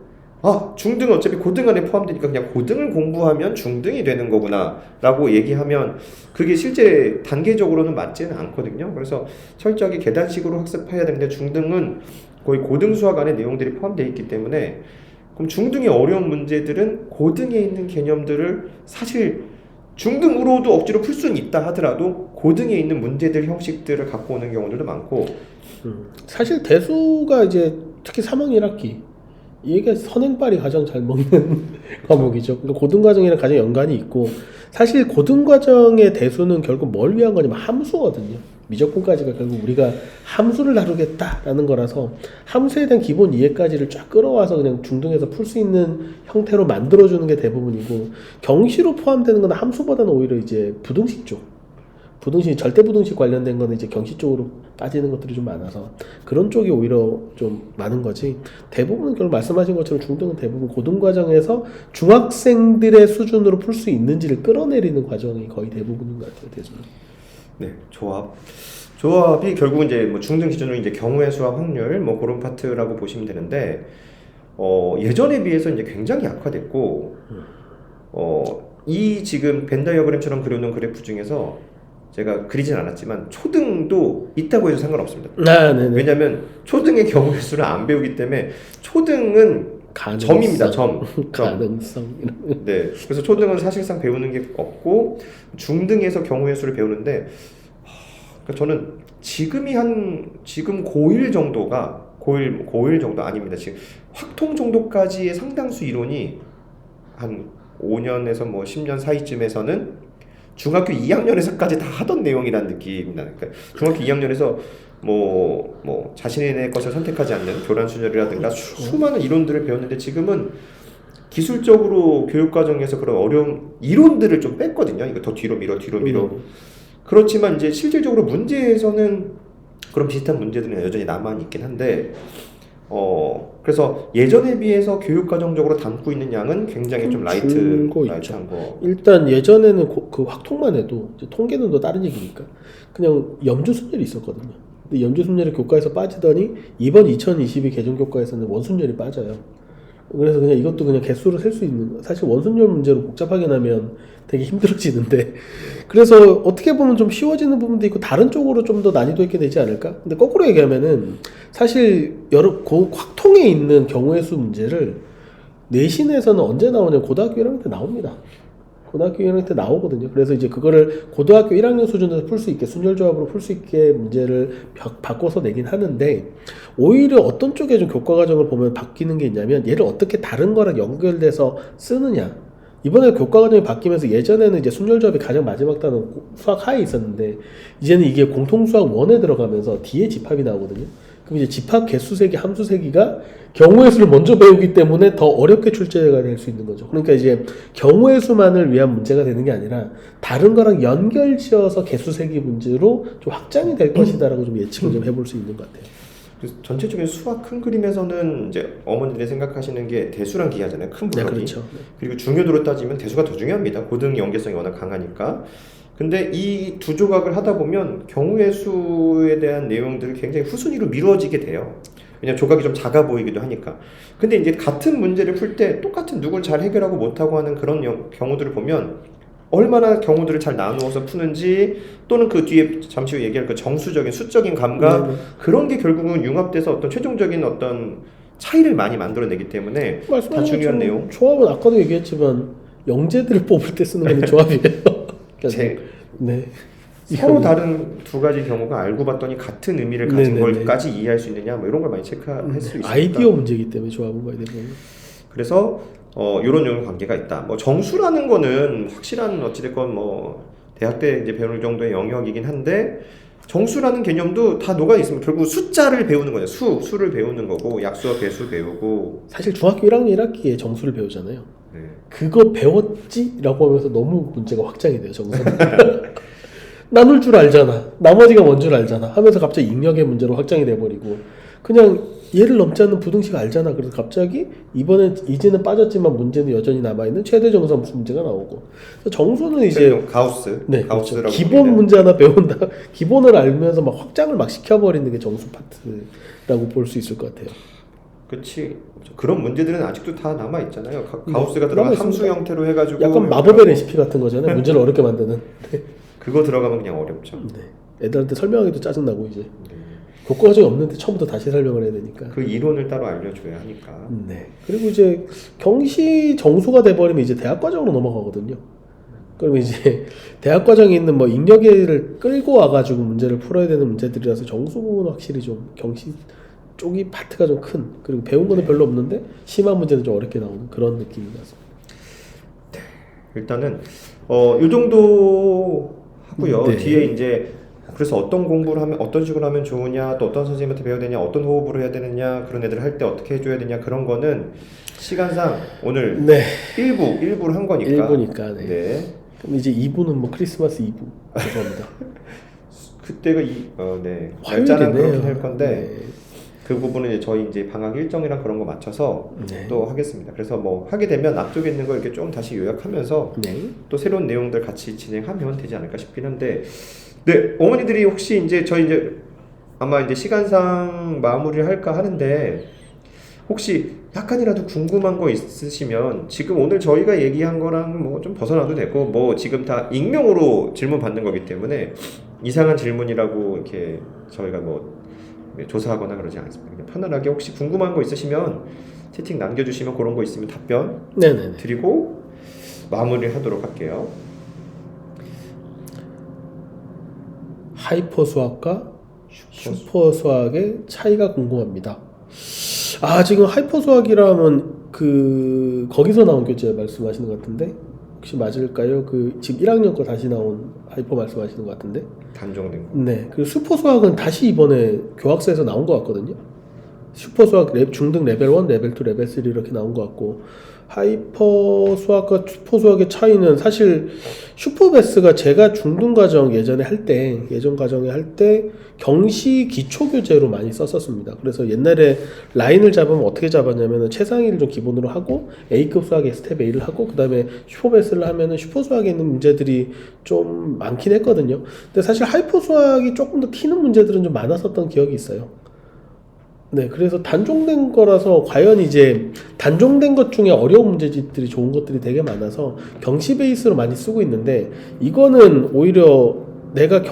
중등은 어차피 고등 안에 포함되니까 그냥 고등을 공부하면 중등이 되는 거구나 라고 얘기하면 그게 실제 단계적으로는 맞지는 않거든요. 그래서 철저하게 계단식으로 학습해야 되는데 중등은 거의 고등 수학 안에 내용들이 포함되어 있기 때문에 그럼 중등의 어려운 문제들은 고등에 있는 개념들을 사실 중등으로도 억지로 풀 수는 있다 하더라도 고등에 있는 문제들 형식들을 갖고 오는 경우들도 많고 사실 대수가 이제 특히 3학년 1학기 이게 선행발이 가장 잘 먹는 과목이죠. 그러니까 고등과정이랑 가장 연관이 있고 사실 고등과정의 대수는 결국 뭘 위한 거냐면 함수거든요. 미적분까지가 결국 우리가 함수를 다루겠다라는 거라서 함수에 대한 기본 이해까지를 쫙 끌어와서 그냥 중등에서 풀 수 있는 형태로 만들어주는 게 대부분이고 경시로 포함되는 건 함수보다는 오히려 이제 부등식 쪽 부등식, 절대 부등식 관련된 거는 이제 경시 쪽으로 빠지는 것들이 좀 많아서 그런 쪽이 오히려 좀 많은 거지. 대부분은 결국 말씀하신 것처럼 중등은 대부분 고등 과정에서 중학생들의 수준으로 풀 수 있는지를 끌어내리는 과정이 거의 대부분인 것 같아요. 대수는. 네, 조합이 결국은 이제 뭐 중등 기준으로 이제 경우의 수학 확률 뭐 그런 파트라고 보시면 되는데 예전에 비해서 이제 굉장히 약화됐고 이 지금 벤 다이어그램처럼 그려놓은 그래프 중에서 제가 그리진 않았지만 초등도 있다고 해도 상관없습니다. 아, 네네. 왜냐하면 초등의 경우의 수를 안 배우기 때문에 초등은 점입니다. 점. 가능성. 네. 그래서 초등은 사실상 배우는 게 없고 중등에서 경우의 수를 배우는데 그러니까 저는 지금 고1 정도가 고1 정도 아닙니다. 지금 확통 정도까지의 상당수 이론이 한 5년에서 뭐 10년 사이쯤에서는 중학교 2학년에서까지 다 하던 내용이라는 느낌이 나요. 그러니까 중학교 2학년에서 뭐 자신의 것을 선택하지 않는 교란순열이라든가 그렇죠. 수많은 이론들을 배웠는데 지금은 기술적으로 교육과정에서 그런 어려운 이론들을 좀 뺐거든요. 이거 더 뒤로 밀어. 그렇지만 이제 실질적으로 문제에서는 그런 비슷한 문제들은 여전히 남아있긴 한데 그래서 예전에 비해서 교육과정적으로 담고 있는 양은 굉장히 좀 라이트한 거. 일단 예전에는 그 확통만 해도 이제 통계는 또 다른 얘기니까 그냥 염주순열이 있었거든요. 근데 염주순열이 교과에서 빠지더니 이번 2022 개정교과에서는 원순열이 빠져요. 그래서 그냥 이것도 그냥 개수로 셀 수 있는, 사실 원순열 문제로 복잡하게 나면 되게 힘들어지는데, 그래서 어떻게 보면 좀 쉬워지는 부분도 있고 다른 쪽으로 좀 더 난이도 있게 되지 않을까? 근데 거꾸로 얘기하면은 사실 확통에 있는 경우의 수 문제를 내신에서는 언제 나오냐면 고등학교 1학년 때 나옵니다. 고등학교 1학년 때 나오거든요. 그래서 이제 그거를 고등학교 1학년 수준에서 풀 수 있게, 순열조합으로 풀 수 있게 문제를 바꿔서 내긴 하는데, 오히려 어떤 쪽에 좀 교과 과정을 보면 바뀌는 게 있냐면, 얘를 어떻게 다른 거랑 연결돼서 쓰느냐. 이번에 교과 과정이 바뀌면서 예전에는 이제 순열조합이 가장 마지막 단원 수학 하에 있었는데, 이제는 이게 공통수학 1에 들어가면서 뒤에 집합이 나오거든요. 그럼 이제 집합 개수세기, 함수세기가 경우의 수를 먼저 배우기 때문에 더 어렵게 출제가 될 수 있는 거죠. 그러니까 이제 경우의 수만을 위한 문제가 되는 게 아니라 다른 거랑 연결지어서 개수세기 문제로 좀 확장이 될 것이다라고 좀 예측을 좀 해볼 수 있는 것 같아요. 그래서 전체적인 수학 큰 그림에서는 이제 어머니들이 생각하시는 게 대수랑 기하잖아요. 큰 블럭이. 네, 그렇죠. 그리고 중요도로 따지면 대수가 더 중요합니다. 고등 연계성이 워낙 강하니까. 근데 이 두 조각을 하다 보면 경우의 수에 대한 내용들이 굉장히 후순위로 미뤄지게 돼요. 왜냐면 조각이 좀 작아 보이기도 하니까. 근데 이제 같은 문제를 풀 때 똑같은 누굴 잘 해결하고 못하고 하는 그런 경우들을 보면 얼마나 경우들을 잘 나누어서 푸는지, 또는 그 뒤에 잠시 후 얘기할 그 정수적인 수적인 감각, 그런 게 결국은 융합돼서 어떤 최종적인 어떤 차이를 많이 만들어내기 때문에 다 중요한 내용. 조합은 아까도 얘기했지만 영재들을 뽑을 때 쓰는 게 조합이에요. 네. 서로 다른 두 가지 경우가 알고 봤더니 같은 의미를 가진 걸까지 이해할 수 있느냐, 뭐 이런 걸 많이 체크할 수 있습니다. 아이디어 문제이기 때문에 조합은 거의 대부분. 그래서 이런 관계가 있다. 뭐 정수라는 거는 확실한 어찌됐건 뭐 대학 때 이제 배울 정도의 영역이긴 한데, 정수라는 개념도 다 녹아 있으면 결국 숫자를 배우는 거죠. 수를 배우는 거고, 약수와 배수 배우고. 사실 중학교 1학년 1학기에 정수를 배우잖아요. 네. 그거 배웠지라고 하면서 너무 문제가 확장이 돼요. 정수는. 나눌 줄 알잖아. 나머지가 뭔 줄 알잖아. 하면서 갑자기 인력의 문제로 확장이 돼버리고, 그냥 얘를 넘지 않는 부등식 알잖아. 그래서 갑자기 이제는 빠졌지만 문제는 여전히 남아있는 최대 정수함 문제가 나오고. 정수는 이제 가우스. 네, 가우스라고 그렇죠. 기본 문제 하나 배운다. 기본을 알면서 막 확장을 막 시켜버리는 게 정수 파트라고 볼 수 있을 것 같아요. 그렇지. 그런 문제들은 아직도 다 남아 있잖아요. 가우스가 들어간 함수 형태로 해가지고 약간 마법의 레시피 같은 거잖아요. 문제를 어렵게 만드는. 그거 들어가면 그냥 어렵죠. 네. 애들한테 설명하기도 짜증나고 이제. 교과 과정이 없는데 처음부터 다시 설명을 해야 되니까. 그 이론을 따로 알려줘야 하니까. 네. 그리고 이제 경시 정수가 돼버리면 이제 대학 과정으로 넘어가거든요. 그러면 이제 대학 과정에 있는 뭐 인력애를 끌고 와가지고 문제를 풀어야 되는 문제들이라서 정수 부분은 확실히 좀 경시 쪽이 파트가 좀 큰, 그리고 배운 거는 별로 없는데 심한 문제는 좀 어렵게 나오는 그런 느낌이라서. 네. 일단은 요 정도 하고요. 네. 뒤에 이제 그래서 어떤 공부를 하면 어떤 식으로 하면 좋으냐, 또 어떤 선생님한테 배워야 되냐, 어떤 호흡으로 해야 되느냐, 그런 애들 할 때 어떻게 해줘야 되냐, 그런 거는 시간상 오늘 네. 1부를 한 거니까. 1부니까. 네. 네. 그럼 이제 2부는 뭐 크리스마스 2부 죄송합니다. 그때가 날짜는 그렇긴 할 건데 네. 그 부분은 저희 방학 일정이랑 그런 거 맞춰서 네. 또 하겠습니다. 그래서 뭐 하게 되면 앞쪽에 있는 거 이렇게 좀 다시 요약하면서 네. 또 새로운 내용들 같이 진행하면 되지 않을까 싶긴 한데, 네, 어머니들이 혹시 저희 아마 시간상 마무리를 할까 하는데, 혹시 약간이라도 궁금한 거 있으시면 지금 오늘 저희가 얘기한 거랑 뭐 좀 벗어나도 되고 뭐 지금 다 익명으로 질문 받는 거기 때문에 이상한 질문이라고 이렇게 저희가 뭐 조사하거나 그러지 않습니다. 그냥 편안하게 혹시 궁금한 거 있으시면 채팅 남겨주시면 그런 거 있으면 답변 네네네. 드리고 마무리하도록 할게요. 하이퍼 수학과 슈퍼 수학의 차이가 궁금합니다. 아, 지금 하이퍼 수학이라면 그 거기서 나온 교재 말씀하시는 것 같은데 혹시 맞을까요? 그 지금 1학년 거 다시 나온 하이퍼 말씀하시는 것 같은데. 단종된 거. 네, 그 슈퍼 수학은 다시 이번에 교학서에서 나온 것 같거든요. 슈퍼 수학 중등 레벨 1, 레벨 2, 레벨 3 이렇게 나온 것 같고, 하이퍼 수학과 슈퍼 수학의 차이는 사실 슈퍼베스가 제가 중등 과정 예전에 할 때, 예전 과정에 할 때 경시 기초 교재로 많이 썼었습니다. 그래서 옛날에 라인을 잡으면 어떻게 잡았냐면은 최상위를 좀 기본으로 하고 A급 수학에 스텝 A를 하고 그 다음에 슈퍼베스를 하면은 슈퍼 수학에 있는 문제들이 좀 많긴 했거든요. 근데 사실 하이퍼 수학이 조금 더 튀는 문제들은 좀 많았었던 기억이 있어요. 네, 그래서 단종된 거라서 과연 이제 단종된 것 중에 어려운 문제집들이 좋은 것들이 되게 많아서 경시 베이스로 많이 쓰고 있는데 이거는 오히려 내가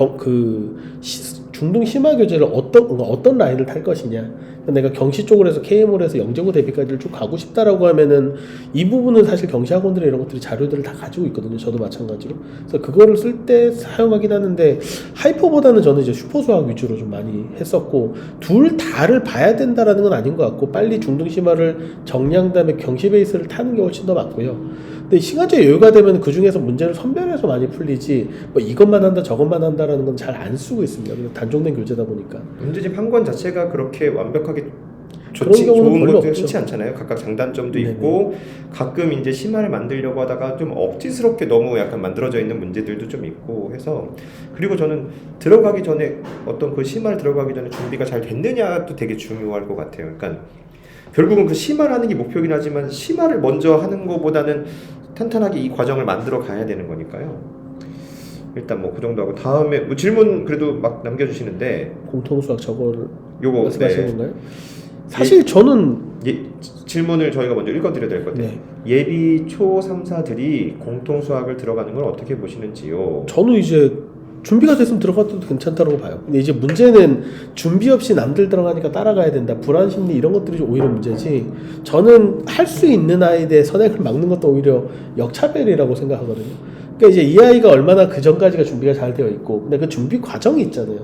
중등 심화 교재를 어떤 라인을 탈 것이냐, 내가 경시 쪽으로 해서 KM으로 해서 영재고 대비까지를 쭉 가고 싶다라고 하면은 이 부분은 사실 경시 학원들이 이런 것들이 자료들을 다 가지고 있거든요. 저도 마찬가지로. 그래서 그거를 쓸 때 사용하긴 하는데 하이퍼보다는 저는 이제 슈퍼 수학 위주로 좀 많이 했었고, 둘 다를 봐야 된다라는 건 아닌 것 같고, 빨리 중등 심화를 정리한 다음에 경시 베이스를 타는 게 훨씬 더 맞고요. 근데 시간제 여유가 되면 그 중에서 문제를 선별해서 많이 풀리지 뭐 이것만 한다 저것만 한다라는 건 잘 안 쓰고 있습니다. 단종된 교재다 보니까. 문제집 한 권 자체가 그렇게 완벽하게 그런 경우는 좋은 별로 것도 없죠. 흔치 않잖아요. 각각 장단점도 네네. 있고 가끔 이제 심화를 만들려고 하다가 좀 억지스럽게 너무 약간 만들어져 있는 문제들도 좀 있고 해서, 그리고 저는 들어가기 전에 어떤 그 심화를 들어가기 전에 준비가 잘 됐느냐도 되게 중요할 것 같아요. 그러니까 결국은 그 심화를 하는 게 목표긴 하지만 심화를 먼저 하는 것보다는 탄탄하게 이 과정을 만들어 가야 되는 거니까요. 일단 뭐 그 정도 하고 다음에 뭐 질문 그래도 막 남겨주시는데 공통수학 저거를 요거 말씀하시는 네. 건가요? 사실 저는 질문을 저희가 먼저 읽어드려야 될 것 같아요. 네. 예비 초 3사들이 공통 수학을 들어가는 걸 어떻게 보시는지요? 저는 이제 준비가 됐으면 들어가도 괜찮다고 봐요. 근데 이제 문제는 준비 없이 남들 들어가니까 따라가야 된다, 불안 심리 이런 것들이 오히려 문제지, 저는 할 수 있는 아이들의 선행을 막는 것도 오히려 역차별이라고 생각하거든요. 그러니까 이제 이 아이가 얼마나 그 전까지가 준비가 잘 되어 있고, 근데 그 준비 과정이 있잖아요.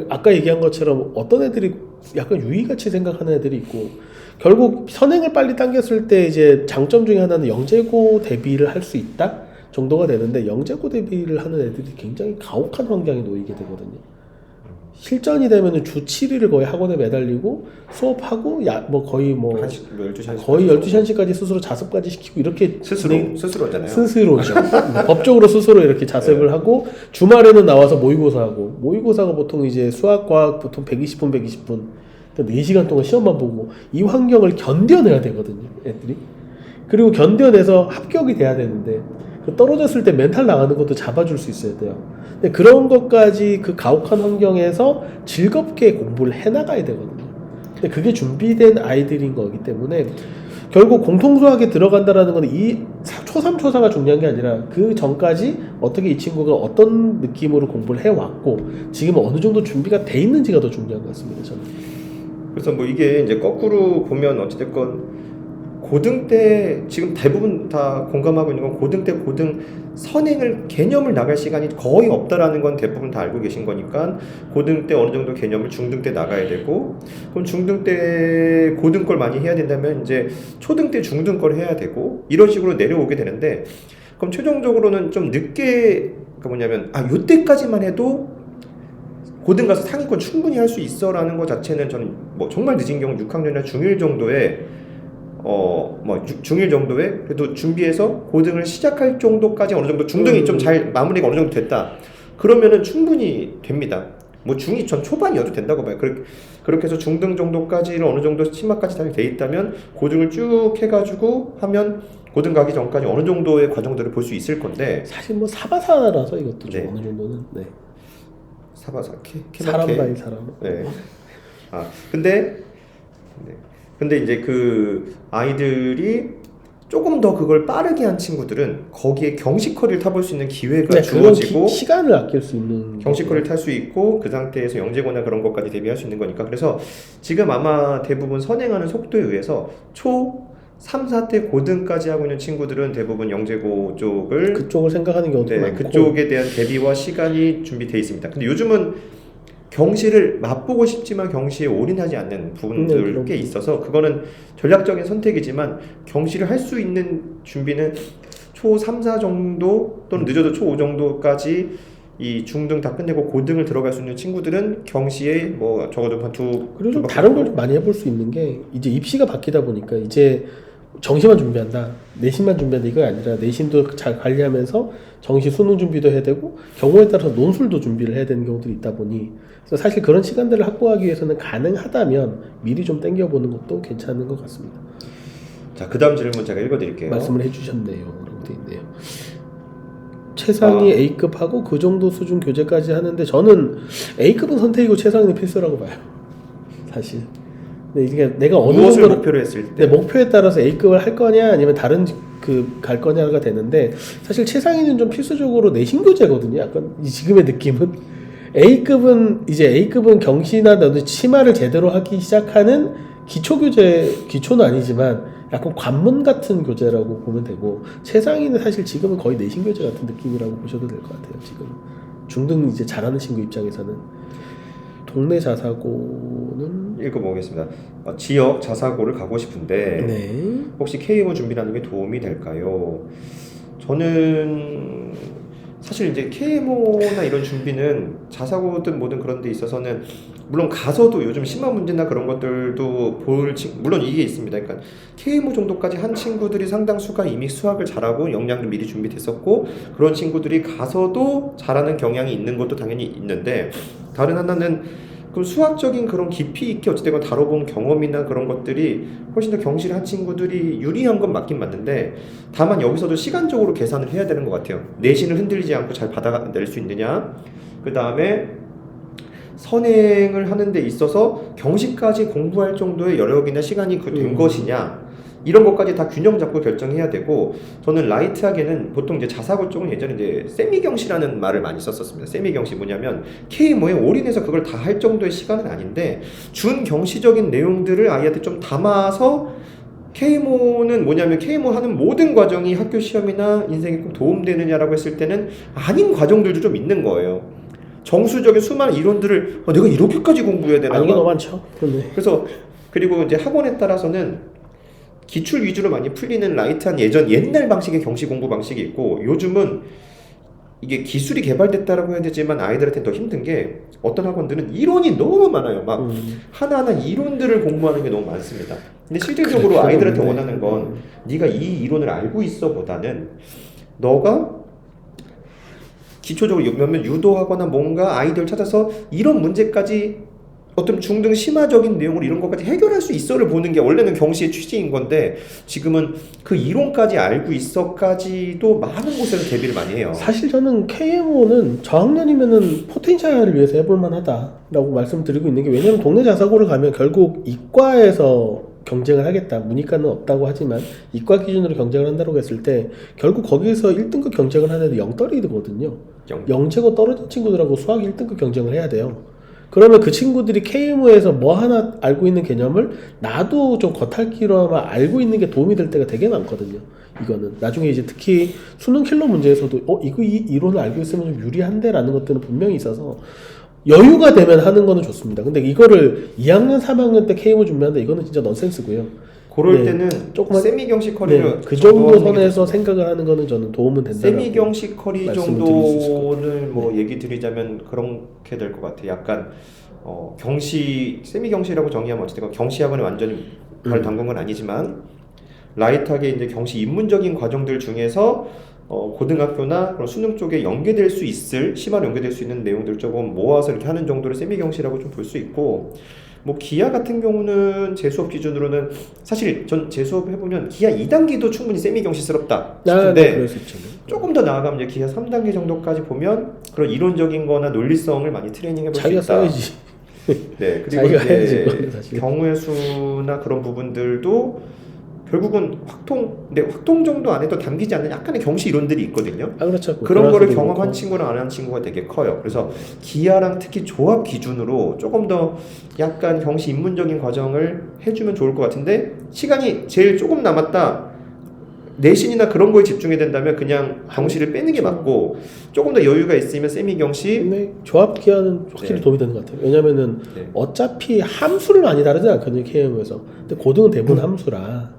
아까 얘기한 것처럼 어떤 애들이 약간 유의같이 생각하는 애들이 있고, 결국 선행을 빨리 당겼을 때 이제 장점 중에 하나는 영재고 대비를 할 수 있다 정도가 되는데, 영재고 대비를 하는 애들이 굉장히 가혹한 환경에 놓이게 되거든요. 실전이 되면은 주 7일을 거의 학원에 매달리고 수업하고 거의 12시 1시까지 스스로 자습까지 시키고 이렇게 스스로잖아요. 스스로죠. 법적으로 스스로 이렇게 자습을 하고 주말에는 나와서 모의고사하고, 모의고사가 보통 이제 수학 과학 보통 120분 4시간 동안 시험만 보고 이 환경을 견뎌내야 되거든요, 애들이. 그리고 견뎌내서 합격이 돼야 되는데 떨어졌을 때 멘탈 나가는 것도 잡아줄 수 있어야 돼요. 근데 그런 것까지 그 가혹한 환경에서 즐겁게 공부를 해나가야 되거든요. 근데 그게 준비된 아이들인 거기 때문에 결국 공통수학에 들어간다라는 건 이 초3, 초4가 중요한 게 아니라 그 전까지 어떻게 이 친구가 어떤 느낌으로 공부를 해왔고 지금 어느 정도 준비가 돼 있는지가 더 중요한 것 같습니다, 저는. 그래서 뭐 이게 이제 거꾸로 보면 어찌됐건 고등 때 지금 대부분 다 공감하고 있는 건 고등 때 고등 선행을 개념을 나갈 시간이 거의 없다라는 건 대부분 다 알고 계신 거니까 고등 때 어느 정도 개념을 중등 때 나가야 되고, 그럼 중등 때 고등 걸 많이 해야 된다면 이제 초등 때 중등 걸 해야 되고 이런 식으로 내려오게 되는데, 그럼 최종적으로는 좀 늦게 뭐냐면 요때까지만 해도 고등 가서 상위권 충분히 할 수 있어라는 것 자체는 저는 뭐 정말 늦은 경우 6학년이나 중1 정도에 중1 정도에 그래도 준비해서 고등을 시작할 정도까지 어느 정도 중등이 좀 잘 마무리가 어느 정도 됐다 그러면은 충분히 됩니다. 뭐 중2 전 초반이어도 된다고 봐요. 그렇게 해서 중등 정도까지를 어느 정도 심화까지 잘 돼 있다면 고등을 쭉 해가지고 하면 고등 가기 전까지 어느 정도의 과정들을 볼 수 있을 건데, 사실 뭐 사바사라서 이것도 좀 네. 어느 정도는 사바사 사람 바이 사람. 네. 근데 근데 이제 그 아이들이 조금 더 그걸 빠르게 한 친구들은 거기에 경시커리를 타볼 수 있는 기회가 네, 주어지고 시간을 아낄 수 있는 경시커리를 탈 수 있고 그 상태에서 영재고나 그런 것까지 대비할 수 있는 거니까. 그래서 지금 아마 대부분 선행하는 속도에 의해서 초 3, 4때 고등까지 하고 있는 친구들은 대부분 영재고 쪽을 그쪽을 생각하는 경우도 네, 많고 그쪽에 대한 대비와 시간이 준비되어 있습니다. 근데 요즘은 경시를 맛보고 싶지만 경시에 올인하지 않는 부분들 꽤 있어서 그거는 전략적인 선택이지만 경시를 할 수 있는 준비는 초 3, 4 정도 또는 늦어도 초 5 정도까지 이 중등 다 끝내고 고등을 들어갈 수 있는 친구들은 경시에 뭐 적어도 그리고 좀 다른 걸 좀 많이 해볼 수 있는 게 이제 입시가 바뀌다 보니까 이제 정시만 준비한다, 내신만 준비한다 이거 아니라 내신도 잘 관리하면서 정시 수능 준비도 해야 되고 경우에 따라서 논술도 준비를 해야 되는 경우들이 있다 보니 그래서 사실 그런 시간들을 확보하기 위해서는 가능하다면 미리 좀 땡겨보는 것도 괜찮은 것 같습니다. 자, 그 다음 질문 제가 읽어드릴게요. 말씀을 해주셨네요. 라고 돼 있네요. 최상위 A급하고 그 정도 수준 교재까지 하는데 저는 A급은 선택이고 최상위는 필수라고 봐요. 사실. 근데 이게 내가 어느 무엇을 정도로 목표로 했을 때 목표에 따라서 A급을 할 거냐 아니면 다른 갈 거냐가 되는데 사실 최상위는 좀 필수적으로 내신 교재거든요. 약간 지금의 느낌은 A급은 경시나 치마를 제대로 하기 시작하는 기초 교재, 기초는 아니지만 약간 관문 같은 교재라고 보면 되고 최상위는 사실 지금은 거의 내신 교재 같은 느낌이라고 보셔도 될 것 같아요. 지금 중등 이제 잘하는 친구 입장에서는 동네 자사고는 읽어보겠습니다. 지역 자사고를 가고 싶은데 네. 혹시 KMO 준비라는 게 도움이 될까요? 저는 사실 이제 KMO나 이런 준비는 자사고든 뭐든 그런 데 있어서는 물론 가서도 요즘 심화 문제나 그런 것들도 물론 이게 있습니다. 그러니까 KMO 정도까지 한 친구들이 상당수가 이미 수학을 잘하고 역량도 미리 준비됐었고 그런 친구들이 가서도 잘하는 경향이 있는 것도 당연히 있는데 다른 하나는 그 수학적인 그런 깊이 있게 어찌됐건 다뤄본 경험이나 그런 것들이 훨씬 더 경시를 한 친구들이 유리한 건 맞긴 맞는데 다만 여기서도 시간적으로 계산을 해야 되는 것 같아요. 내신을 흔들리지 않고 잘 받아낼 수 있느냐, 그 다음에 선행을 하는 데 있어서 경시까지 공부할 정도의 여력이나 시간이 된 것이냐, 이런 것까지 다 균형 잡고 결정해야 되고, 저는 라이트하게는 보통 이제 자사고 쪽은 예전에 이제 세미경시라는 말을 많이 썼었습니다. 세미경시 뭐냐면 KMO에 올인해서 그걸 다 할 정도의 시간은 아닌데 준경시적인 내용들을 아이한테 좀 담아서 KMO는 뭐냐면 KMO 하는 모든 과정이 학교 시험이나 인생에 꼭 도움되느냐라고 했을 때는 아닌 과정들도 좀 있는 거예요. 정수적인 수많은 이론들을 내가 이렇게까지 공부해야 되나? 아닌 게 너무 많죠. 그러네. 그래서 그리고 이제 학원에 따라서는 기출 위주로 많이 풀리는 라이트한 옛날 방식의 경시 공부 방식이 있고 요즘은 이게 기술이 개발됐다라고 해야 되지만 아이들한테는 더 힘든 게 어떤 학원들은 이론이 너무 많아요. 막 하나하나 이론들을 공부하는 게 너무 많습니다. 근데 실질적으로 아이들한테 원하는 건 네가 이 이론을 알고 있어 보다는 너가 기초적으로 몇몇 유도하거나 뭔가 아이디어를 찾아서 이런 문제까지 어떤 중등 심화적인 내용으로 이런 것까지 해결할 수 있어를 보는 게 원래는 경시의 취지인 건데 지금은 그 이론까지 알고 있어까지도 많은 곳에서 대비를 많이 해요. 사실 저는 KMO는 저학년이면은 포텐셜을 위해서 해볼 만하다라고 말씀드리고 있는 게 왜냐면 동네 자사고를 가면 결국 이과에서 경쟁을 하겠다. 문이과는 없다고 하지만 이과 기준으로 경쟁을 한다고 했을 때 결국 거기에서 1등급 경쟁을 하는데 영떨이거든요. 영재고 떨어진 친구들하고 수학 1등급 경쟁을 해야 돼요. 그러면 그 친구들이 KMO에서 뭐 하나 알고 있는 개념을 나도 좀 겉핥기로만 알고 있는 게 도움이 될 때가 되게 많거든요. 이거는 나중에 이제 특히 수능 킬러 문제에서도 이거 이 이론을 알고 있으면 좀 유리한데 라는 것들은 분명히 있어서 여유가 되면 하는 거는 좋습니다. 근데 이거를 2학년 3학년 때 KMO 준비한다 이거는 진짜 넌센스고요. 그럴 때는 조금 세미경시 커리를 그 정도 선에서 생각을 하는 거는 저는 도움은 된다. 세미경시 커리 정도는 뭐 얘기 드리자면 그렇게 될 것 같아요. 약간 세미경시라고 정의하면 어쨌든 경시학원에 완전히 발 담근 건 아니지만 라이트하게 이제 경시 입문적인 과정들 중에서 고등학교나 그런 수능 쪽에 연계될 수 있을 심화로 연계될 수 있는 내용들 조금 모아서 이렇게 하는 정도를 세미경시라고 좀 볼 수 있고. 뭐 기하 같은 경우는 제 수업 기준으로는 사실 전 제 수업 해보면 기하 2단계도 충분히 세미경시스럽다 싶은데 조금 더 나아가면 이제 기하 3단계 정도까지 보면 그런 이론적인 거나 논리성을 많이 트레이닝 해볼 수 있다. 써야지. 네, 그리고 자기가 해야지, 이제 그건 사실. 경우의 수나 그런 부분들도 결국은 근데 확통 정도 안에도 담기지 않는 약간의 경시 이론들이 있거든요. 아 그렇죠. 그런 거를 수도 경험한 있고. 친구랑 안 한 친구가 되게 커요. 그래서 기아랑 특히 조합 기준으로 조금 더 약간 경시 입문적인 과정을 해주면 좋을 것 같은데 시간이 제일 조금 남았다. 내신이나 그런 거에 집중해야 된다면 그냥 경시를 빼는 게 맞고 조금 더 여유가 있으면 세미 경시. 근데 조합 기하는 확실히 네. 도움이 되는 것 같아요. 왜냐면은 네. 어차피 함수를 많이 다루지 않거든요, KM에서. 근데 고등은 대부분 함수라.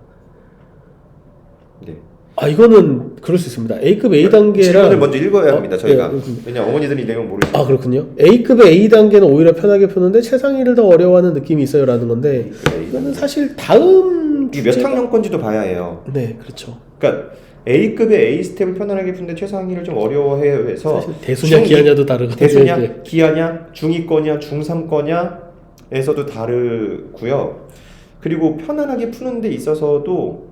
네. 아 이거는 그럴 수 있습니다. A급 A 질문을 단계랑 먼저 읽어야 합니다. 저희가 네, 왜냐 어머니들이 내용 모르시죠. 아 그렇군요. A급의 A 단계는 오히려 편하게 푸는데 최상위를 더 어려워하는 느낌이 있어요라는 건데 이거는 사실 다음 이게 몇 학년 건지도 봐야 해요. 네 그렇죠. 그러니까 A급의 A 스텝을 편안하게 푸는데 최상위를 좀 어려워해요. 해서 사실 대수냐 기하냐도 다르거든요. 대수냐 이게. 기하냐 중위권이냐 중3거냐에서도 다르고요. 그리고 편안하게 푸는 데 있어서도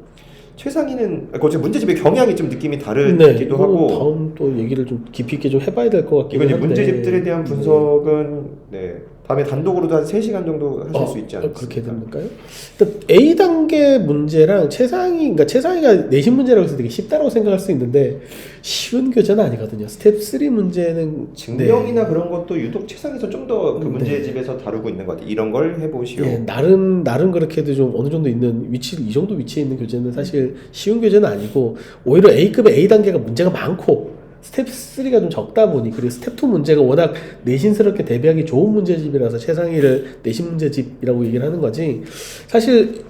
최상위는 어차피 문제집의 경향이 좀 느낌이 다르기도 네, 이거는 하고 다음 또 얘기를 좀 깊이 있게 좀 해봐야 될 것 같긴 이건 이제 한데 문제집들에 대한 분석은 네, 다음에 단독으로도 한 3시간 정도 하실 수 있지 않습니까? 그렇게 됩니까요? 일단 A 단계 문제랑 그러니까 최상위가 내신 문제라고 해서 되게 쉽다고 생각할 수 있는데 쉬운 교재는 아니거든요. 스텝 3 문제는 증명이나 그런 것도 유독 최상위에서 좀 더 그 네. 문제집에서 다루고 있는 것 같아요. 이런 걸 해보시오. 예, 나름 그렇게도 좀 어느 정도 있는 이 정도 위치에 있는 교재는 사실 쉬운 교재는 아니고 오히려 A급의 A 단계가 문제가 많고 스텝 3가 좀 적다 보니 그리고 스텝 2 문제가 워낙 내신스럽게 대비하기 좋은 문제집이라서 최상위를 내신 문제집이라고 얘기를 하는 거지 사실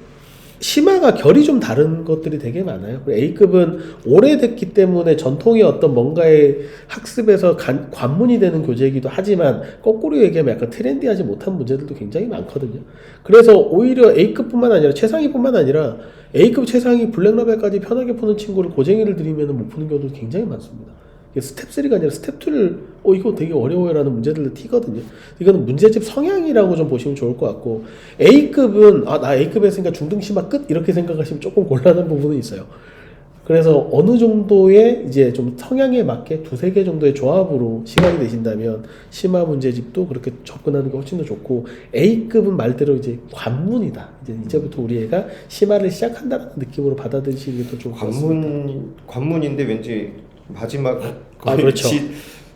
심화가 결이 좀 다른 것들이 되게 많아요. A급은 오래됐기 때문에 전통의 어떤 뭔가의 학습에서 관문이 되는 교재이기도 하지만 거꾸로 얘기하면 약간 트렌디하지 못한 문제들도 굉장히 많거든요. 그래서 오히려 A급뿐만 아니라 최상위뿐만 아니라 A급 최상위 블랙라벨까지 편하게 푸는 친구를 고쟁이를 들이면 못 푸는 경우도 굉장히 많습니다. 이게 스텝 3가 아니라 스텝 2를 이거 되게 어려워요라는 문제들도 튀거든요. 이거는 문제집 성향이라고 좀 보시면 좋을 것 같고 A급은 나 A급 했으니까 중등 심화 끝 이렇게 생각하시면 조금 곤란한 부분은 있어요. 그래서 어느 정도의 이제 좀 성향에 맞게 두세 개 정도의 조합으로 시간이 되신다면 심화 문제집도 그렇게 접근하는 게 훨씬 더 좋고 A급은 말대로 이제 관문이다. 이제부터 우리 애가 심화를 시작한다는 느낌으로 받아들이시는 게 더 좋을 것 같습니다. 관문인데 왠지 마지막 그렇죠.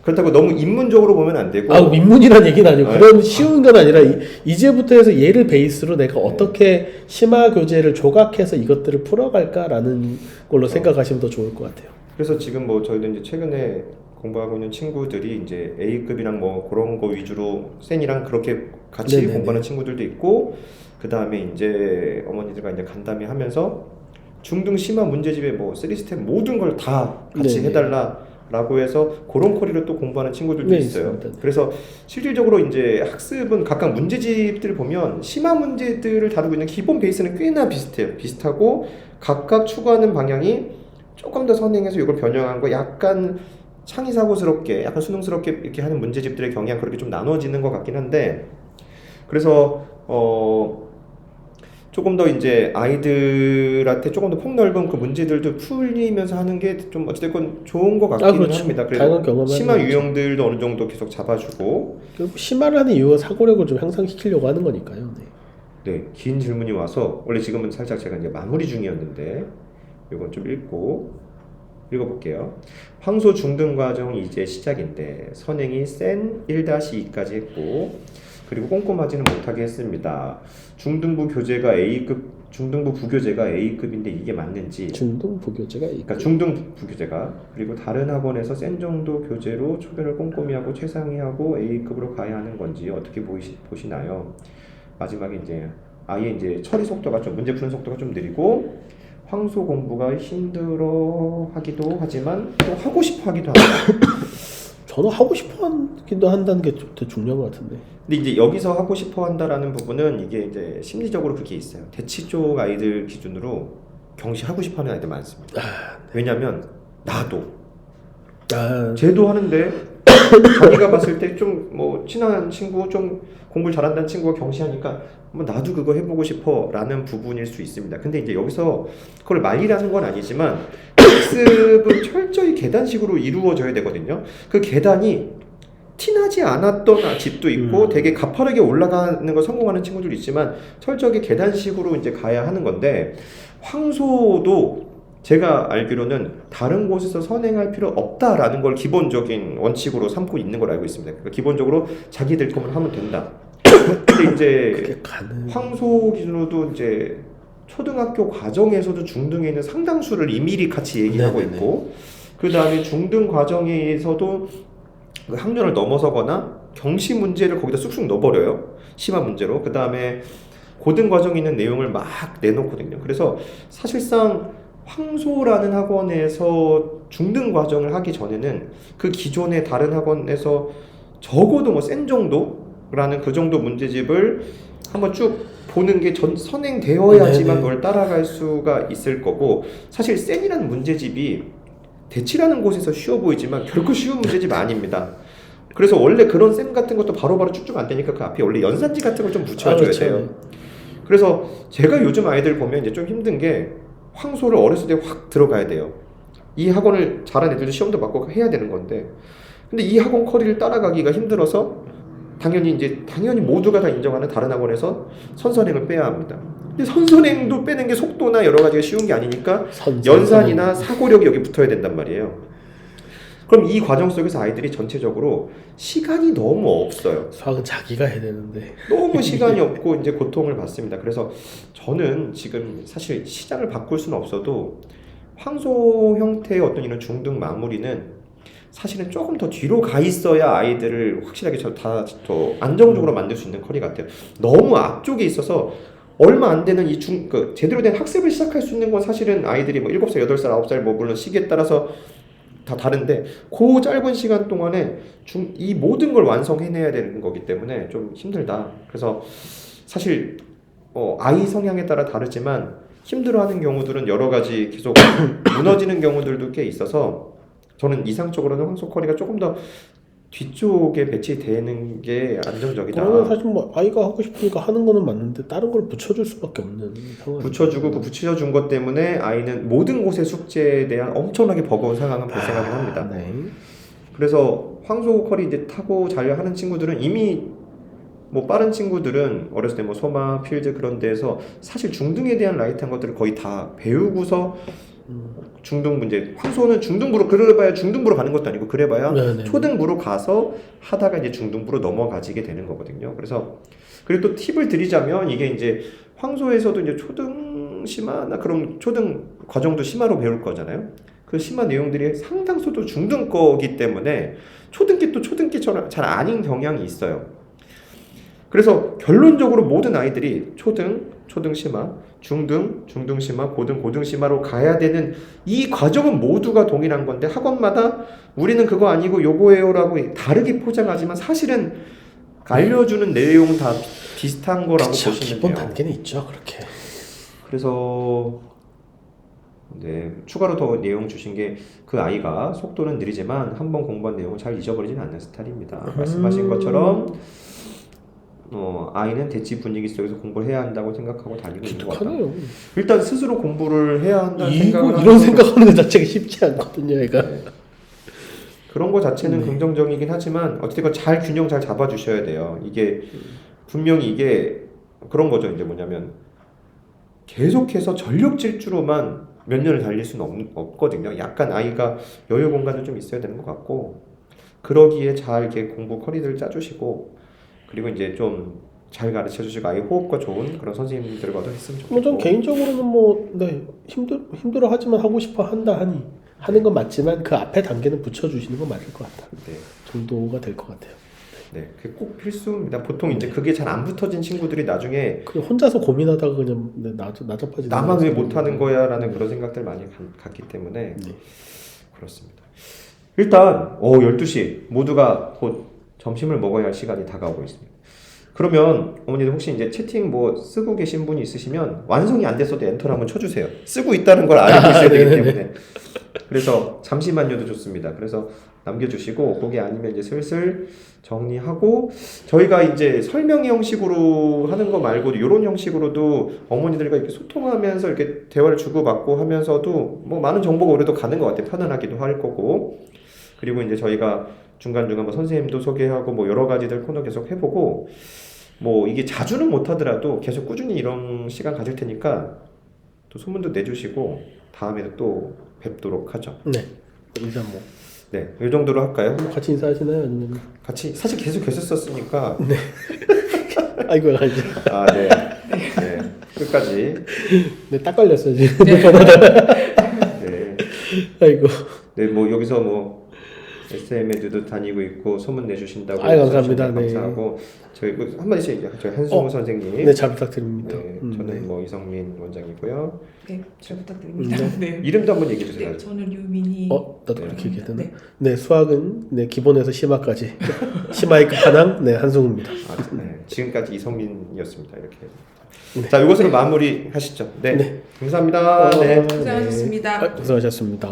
그렇다고 너무 입문적으로 보면 안 되고 입문이란 얘기는 아니고 네. 그런 쉬운 건 아니라 이제부터 해서 얘를 베이스로 내가 어떻게 심화 교재를 조각해서 이것들을 풀어갈까라는 걸로 생각하시면 더 좋을 것 같아요. 그래서 지금 뭐 저희도 이제 최근에 공부하고 있는 친구들이 이제 A급이랑 뭐 그런 거 위주로 센이랑 그렇게 같이 네네네. 공부하는 친구들도 있고 그 다음에 이제 어머니들과 이제 간담회 하면서 중등 심화 문제집에 뭐 3스텝 모든 걸 다 같이 네네. 해달라라고 해서 그런 코리로 또 공부하는 친구들도 네, 있어요. 있습니다. 그래서 실질적으로 이제 학습은 각각 문제집들을 보면 심화 문제들을 다루고 있는 기본 베이스는 꽤나 비슷하고 각각 추구하는 방향이 조금 더 선행해서 이걸 변형한 거 약간 창의사고스럽게 약간 수능스럽게 이렇게 하는 문제집들의 경향 그렇게 좀 나눠지는 것 같긴 한데 그래서 조금 더 이제 아이들한테 조금 더 폭넓은 그 문제들도 풀리면서 하는 게 좀 어찌됐건 좋은 것 같기는 그렇죠. 합니다. 다양한 그래서 경험을 심화 하는 거죠. 유형들도 어느 정도 계속 잡아주고 그리고 심화를 하는 이유가 사고력을 좀 향상시키려고 하는 거니까요. 네. 네, 긴 질문이 와서 원래 지금은 살짝 제가 이제 마무리 중이었는데 이건 좀 읽어볼게요. 황소 중등 과정이 이제 시작인데 선행이 센 1-2까지 했고 그리고 꼼꼼하지는 못하게 했습니다. 중등부 교재가 A급, 중등부 부교재가 A급인데 이게 맞는지 중등 부교재가 그러니까 중등 부교재가 그리고 다른 학원에서 센 정도 교재로 초변을 꼼꼼히 하고 최상위 하고 A급으로 가야 하는 건지 어떻게 보시나요? 마지막에 이제 아예 이제 처리 속도가 좀 문제 푸는 속도가 좀 느리고 황소 공부가 힘들어 하기도 하지만 또 하고 싶어 하기도 합니다. 저는 하고 싶어 하기도 한다는 게 더 중요한 것 같은데. 근데 이제 여기서 하고 싶어 한다라는 부분은 이게 이제 심리적으로 그게 있어요. 대치 쪽 아이들 기준으로 경시하고 싶어 하는 아이들 많습니다. 왜냐면 나도 쟤도 하는데 자기가 봤을 때 좀 뭐 친한 친구 좀 공부를 잘한다는 친구가 경시하니까 뭐 나도 그거 해보고 싶어 라는 부분일 수 있습니다. 근데 이제 여기서 그걸 말리라는 건 아니지만 학습은 철저히 계단식으로 이루어져야 되거든요. 그 계단이 티나지 않았던 집도 있고 되게 가파르게 올라가는 거 성공하는 친구들도 있지만 철저하게 계단식으로 이제 가야 하는 건데 황소도 제가 알기로는 다른 곳에서 선행할 필요 없다라는 걸 기본적인 원칙으로 삼고 있는 걸 알고 있습니다. 그러니까 기본적으로 자기들 것만 하면 된다. 근데 이제 그게 가능. 황소 기준으로도 이제 초등학교 과정에서도 중등에 있는 상당수를 이미리 같이 얘기하고 네네네. 있고 그 다음에 중등 과정에서도 그 학년을 넘어서거나 경시 문제를 거기다 쑥쑥 넣어버려요. 심화 문제로. 그 다음에 고등 과정에 있는 내용을 막 내놓거든요. 그래서 사실상 황소라는 학원에서 중등 과정을 하기 전에는 그 기존의 다른 학원에서 적어도 뭐 센 정도라는 그 정도 문제집을 한번 쭉 보는 게 선행되어야지만 네네. 그걸 따라갈 수가 있을 거고 사실 센이라는 문제집이 대치라는 곳에서 쉬워 보이지만 결코 쉬운 문제집 아닙니다. 그래서 원래 그런 셈 같은 것도 바로바로 쭉쭉 안 되니까 그 앞에 원래 연산지 같은 걸 좀 붙여줘야 그렇죠. 돼요. 그래서 제가 요즘 아이들 보면 이제 좀 힘든 게 황소를 어렸을 때 확 들어가야 돼요. 이 학원을 잘한 애들도 시험도 받고 해야 되는 건데 근데 이 학원 커리를 따라가기가 힘들어서 당연히 모두가 다 인정하는 다른 학원에서 선선행을 빼야 합니다. 근데 선선행도 빼는 게 속도나 여러 가지가 쉬운 게 아니니까 연산이나 사고력이 여기 붙어야 된단 말이에요. 그럼 이 과정 속에서 아이들이 전체적으로 시간이 너무 없어요. 수학은 자기가 해야 되는데. 너무 시간이 없고 이제 고통을 받습니다. 그래서 저는 지금 사실 시장을 바꿀 수는 없어도 황소 형태의 어떤 이런 중등 마무리는 사실은 조금 더 뒤로 가 있어야 아이들을 확실하게 더 안정적으로 만들 수 있는 커리 같아요. 너무 앞쪽에 있어서 얼마 안 되는 제대로 된 학습을 시작할 수 있는 건 사실은 아이들이 뭐 7살, 8살, 9살 뭐 물론 시기에 따라서 다 다른데 그 짧은 시간 동안에 이 모든 걸 완성해내야 되는 거기 때문에 좀 힘들다. 그래서 사실 아이 성향에 따라 다르지만 힘들어하는 경우들은 여러 가지 계속 무너지는 경우들도 꽤 있어서 저는 이상적으로는 황소 커리가 조금 더 뒤쪽에 배치되는 게 안정적이다. 그러면 사실 뭐 아이가 하고 싶으니까 하는 거는 맞는데 다른 걸 붙여줄 수밖에 없는 상황. 붙여주고 그 붙여준 것 때문에 아이는 모든 곳의 숙제에 대한 엄청나게 버거운 상황은 발생하긴 합니다. 네. 그래서 황소 커리 이제 타고 잘 하는 친구들은 이미 뭐 빠른 친구들은 어렸을 때 뭐 소마, 필드 그런 데에서 사실 중등에 대한 라이트한 것들을 거의 다 배우고서 중등 문제 황소는 중등부로 그래봐야 중등부로 가는 것도 아니고 그래봐야 네네. 초등부로 가서 하다가 이제 중등부로 넘어가지게 되는 거거든요. 그래서 그리고 또 팁을 드리자면 이게 이제 황소에서도 이제 초등 심화나 그럼 초등 과정도 심화로 배울 거잖아요. 그 심화 내용들이 상당수도 중등 거기 때문에 초등기 또 초등기처럼 잘 아닌 경향이 있어요. 그래서 결론적으로 모든 아이들이 초등 심화, 중등 심화, 고등 심화로 가야 되는 이 과정은 모두가 동일한 건데 학원마다 우리는 그거 아니고 요거예요라고 다르게 포장하지만 사실은 알려주는 내용은 다 비슷한 거라고 그쵸, 보시면 기본 돼요. 단계는 있죠, 그렇게. 그래서 네, 추가로 더 내용 주신 게 그 아이가 속도는 느리지만 한번 공부한 내용을 잘 잊어버리지는 않는 스타일입니다. 말씀하신 것처럼 아이는 대치 분위기 속에서 공부를 해야 한다고 생각하고 다니고 있는 것 같다. 기특하네요. 일단 스스로 공부를 해야 한다는 생각을 이런 생각하는 것 자체가 쉽지 않거든요, 얘가. 네. 그런 거 자체는 네. 긍정적이긴 하지만 어쨌든 잘 균형 잘 잡아주셔야 돼요. 이게 분명히 이게 그런 거죠. 이제 뭐냐면 계속해서 전력 질주로만 몇 년을 달릴 수는 없거든요. 약간 아이가 여유 공간도 좀 있어야 되는 것 같고 그러기에 잘 이렇게 공부 커리들 짜주시고 그리고 이제 좀 잘 가르쳐 주시고 아이 호흡과 좋은 그런 선생님들과도 했으면 좋겠고. 전 개인적으로는 힘들어 하지만 하고 싶어 한다 하니 하는 건 맞지만 그 앞에 단계는 붙여주시는 건 맞을 것 같다. 네. 정도가 될 것 같아요. 네, 그게 꼭 필수입니다. 보통 이제 그게 잘 안 붙어진 친구들이 나중에 그냥 혼자서 고민하다가 그냥 나잡아지. 나만 왜 못하는 거야라는 그런 생각들 많이 갖기 때문에 네. 그렇습니다. 일단 12시 모두가 곧 점심을 먹어야 할 시간이 다가오고 있습니다. 그러면 어머니들 혹시 이제 채팅 뭐 쓰고 계신 분이 있으시면 완성이 안 됐어도 엔터를 한번 쳐주세요. 쓰고 있다는 걸 알고 있어야 되기 때문에. 그래서 잠시만요도 좋습니다. 그래서 남겨주시고 거기 아니면 이제 슬슬 정리하고 저희가 이제 설명의 형식으로 하는 거 말고도 이런 형식으로도 어머니들과 이렇게 소통하면서 이렇게 대화를 주고받고 하면서도 뭐 많은 정보가 우리도 가는 것 같아요. 편안하기도 할 거고. 그리고 이제 저희가 중간중간 뭐 선생님도 소개하고 뭐 여러 가지들 코너 계속 해보고 뭐 이게 자주는 못하더라도 계속 꾸준히 이런 시간 가질 테니까 또 소문도 내주시고 다음에도 또 뵙도록 하죠. 네. 일단 뭐 네, 이 정도로 할까요? 같이 인사하시나요? 아니면 같이 사실 계속 했었으니까 아이고 아이고. 아, 네. 네. 끝까지. 네, 딱 걸렸어요 지금. 네. 아이고. 네, 뭐 여기서 뭐 SM에도 다니고 있고 소문 내주신다고 아유, 감사합니다. 네. 감사하고 저희 한마디씩 저희 한승우 선생님. 네, 잘 부탁드립니다. 네, 저는 뭐 이성민 원장이고요. 네, 잘 부탁드립니다. 네. 이름도 한번 얘기해 주세요. 네, 저는 유민이. 나도 네. 그렇게 얘기해야 되나? 네. 네, 수학은 네 기본에서 심화까지 심화의 끝판왕 네 한승우입니다. 아, 네. 지금까지 이성민이었습니다. 이렇게. 자, 이것으로 마무리 하시죠. 네. 네. 감사합니다. 네. 고생하셨습니다. 고생하셨습니다.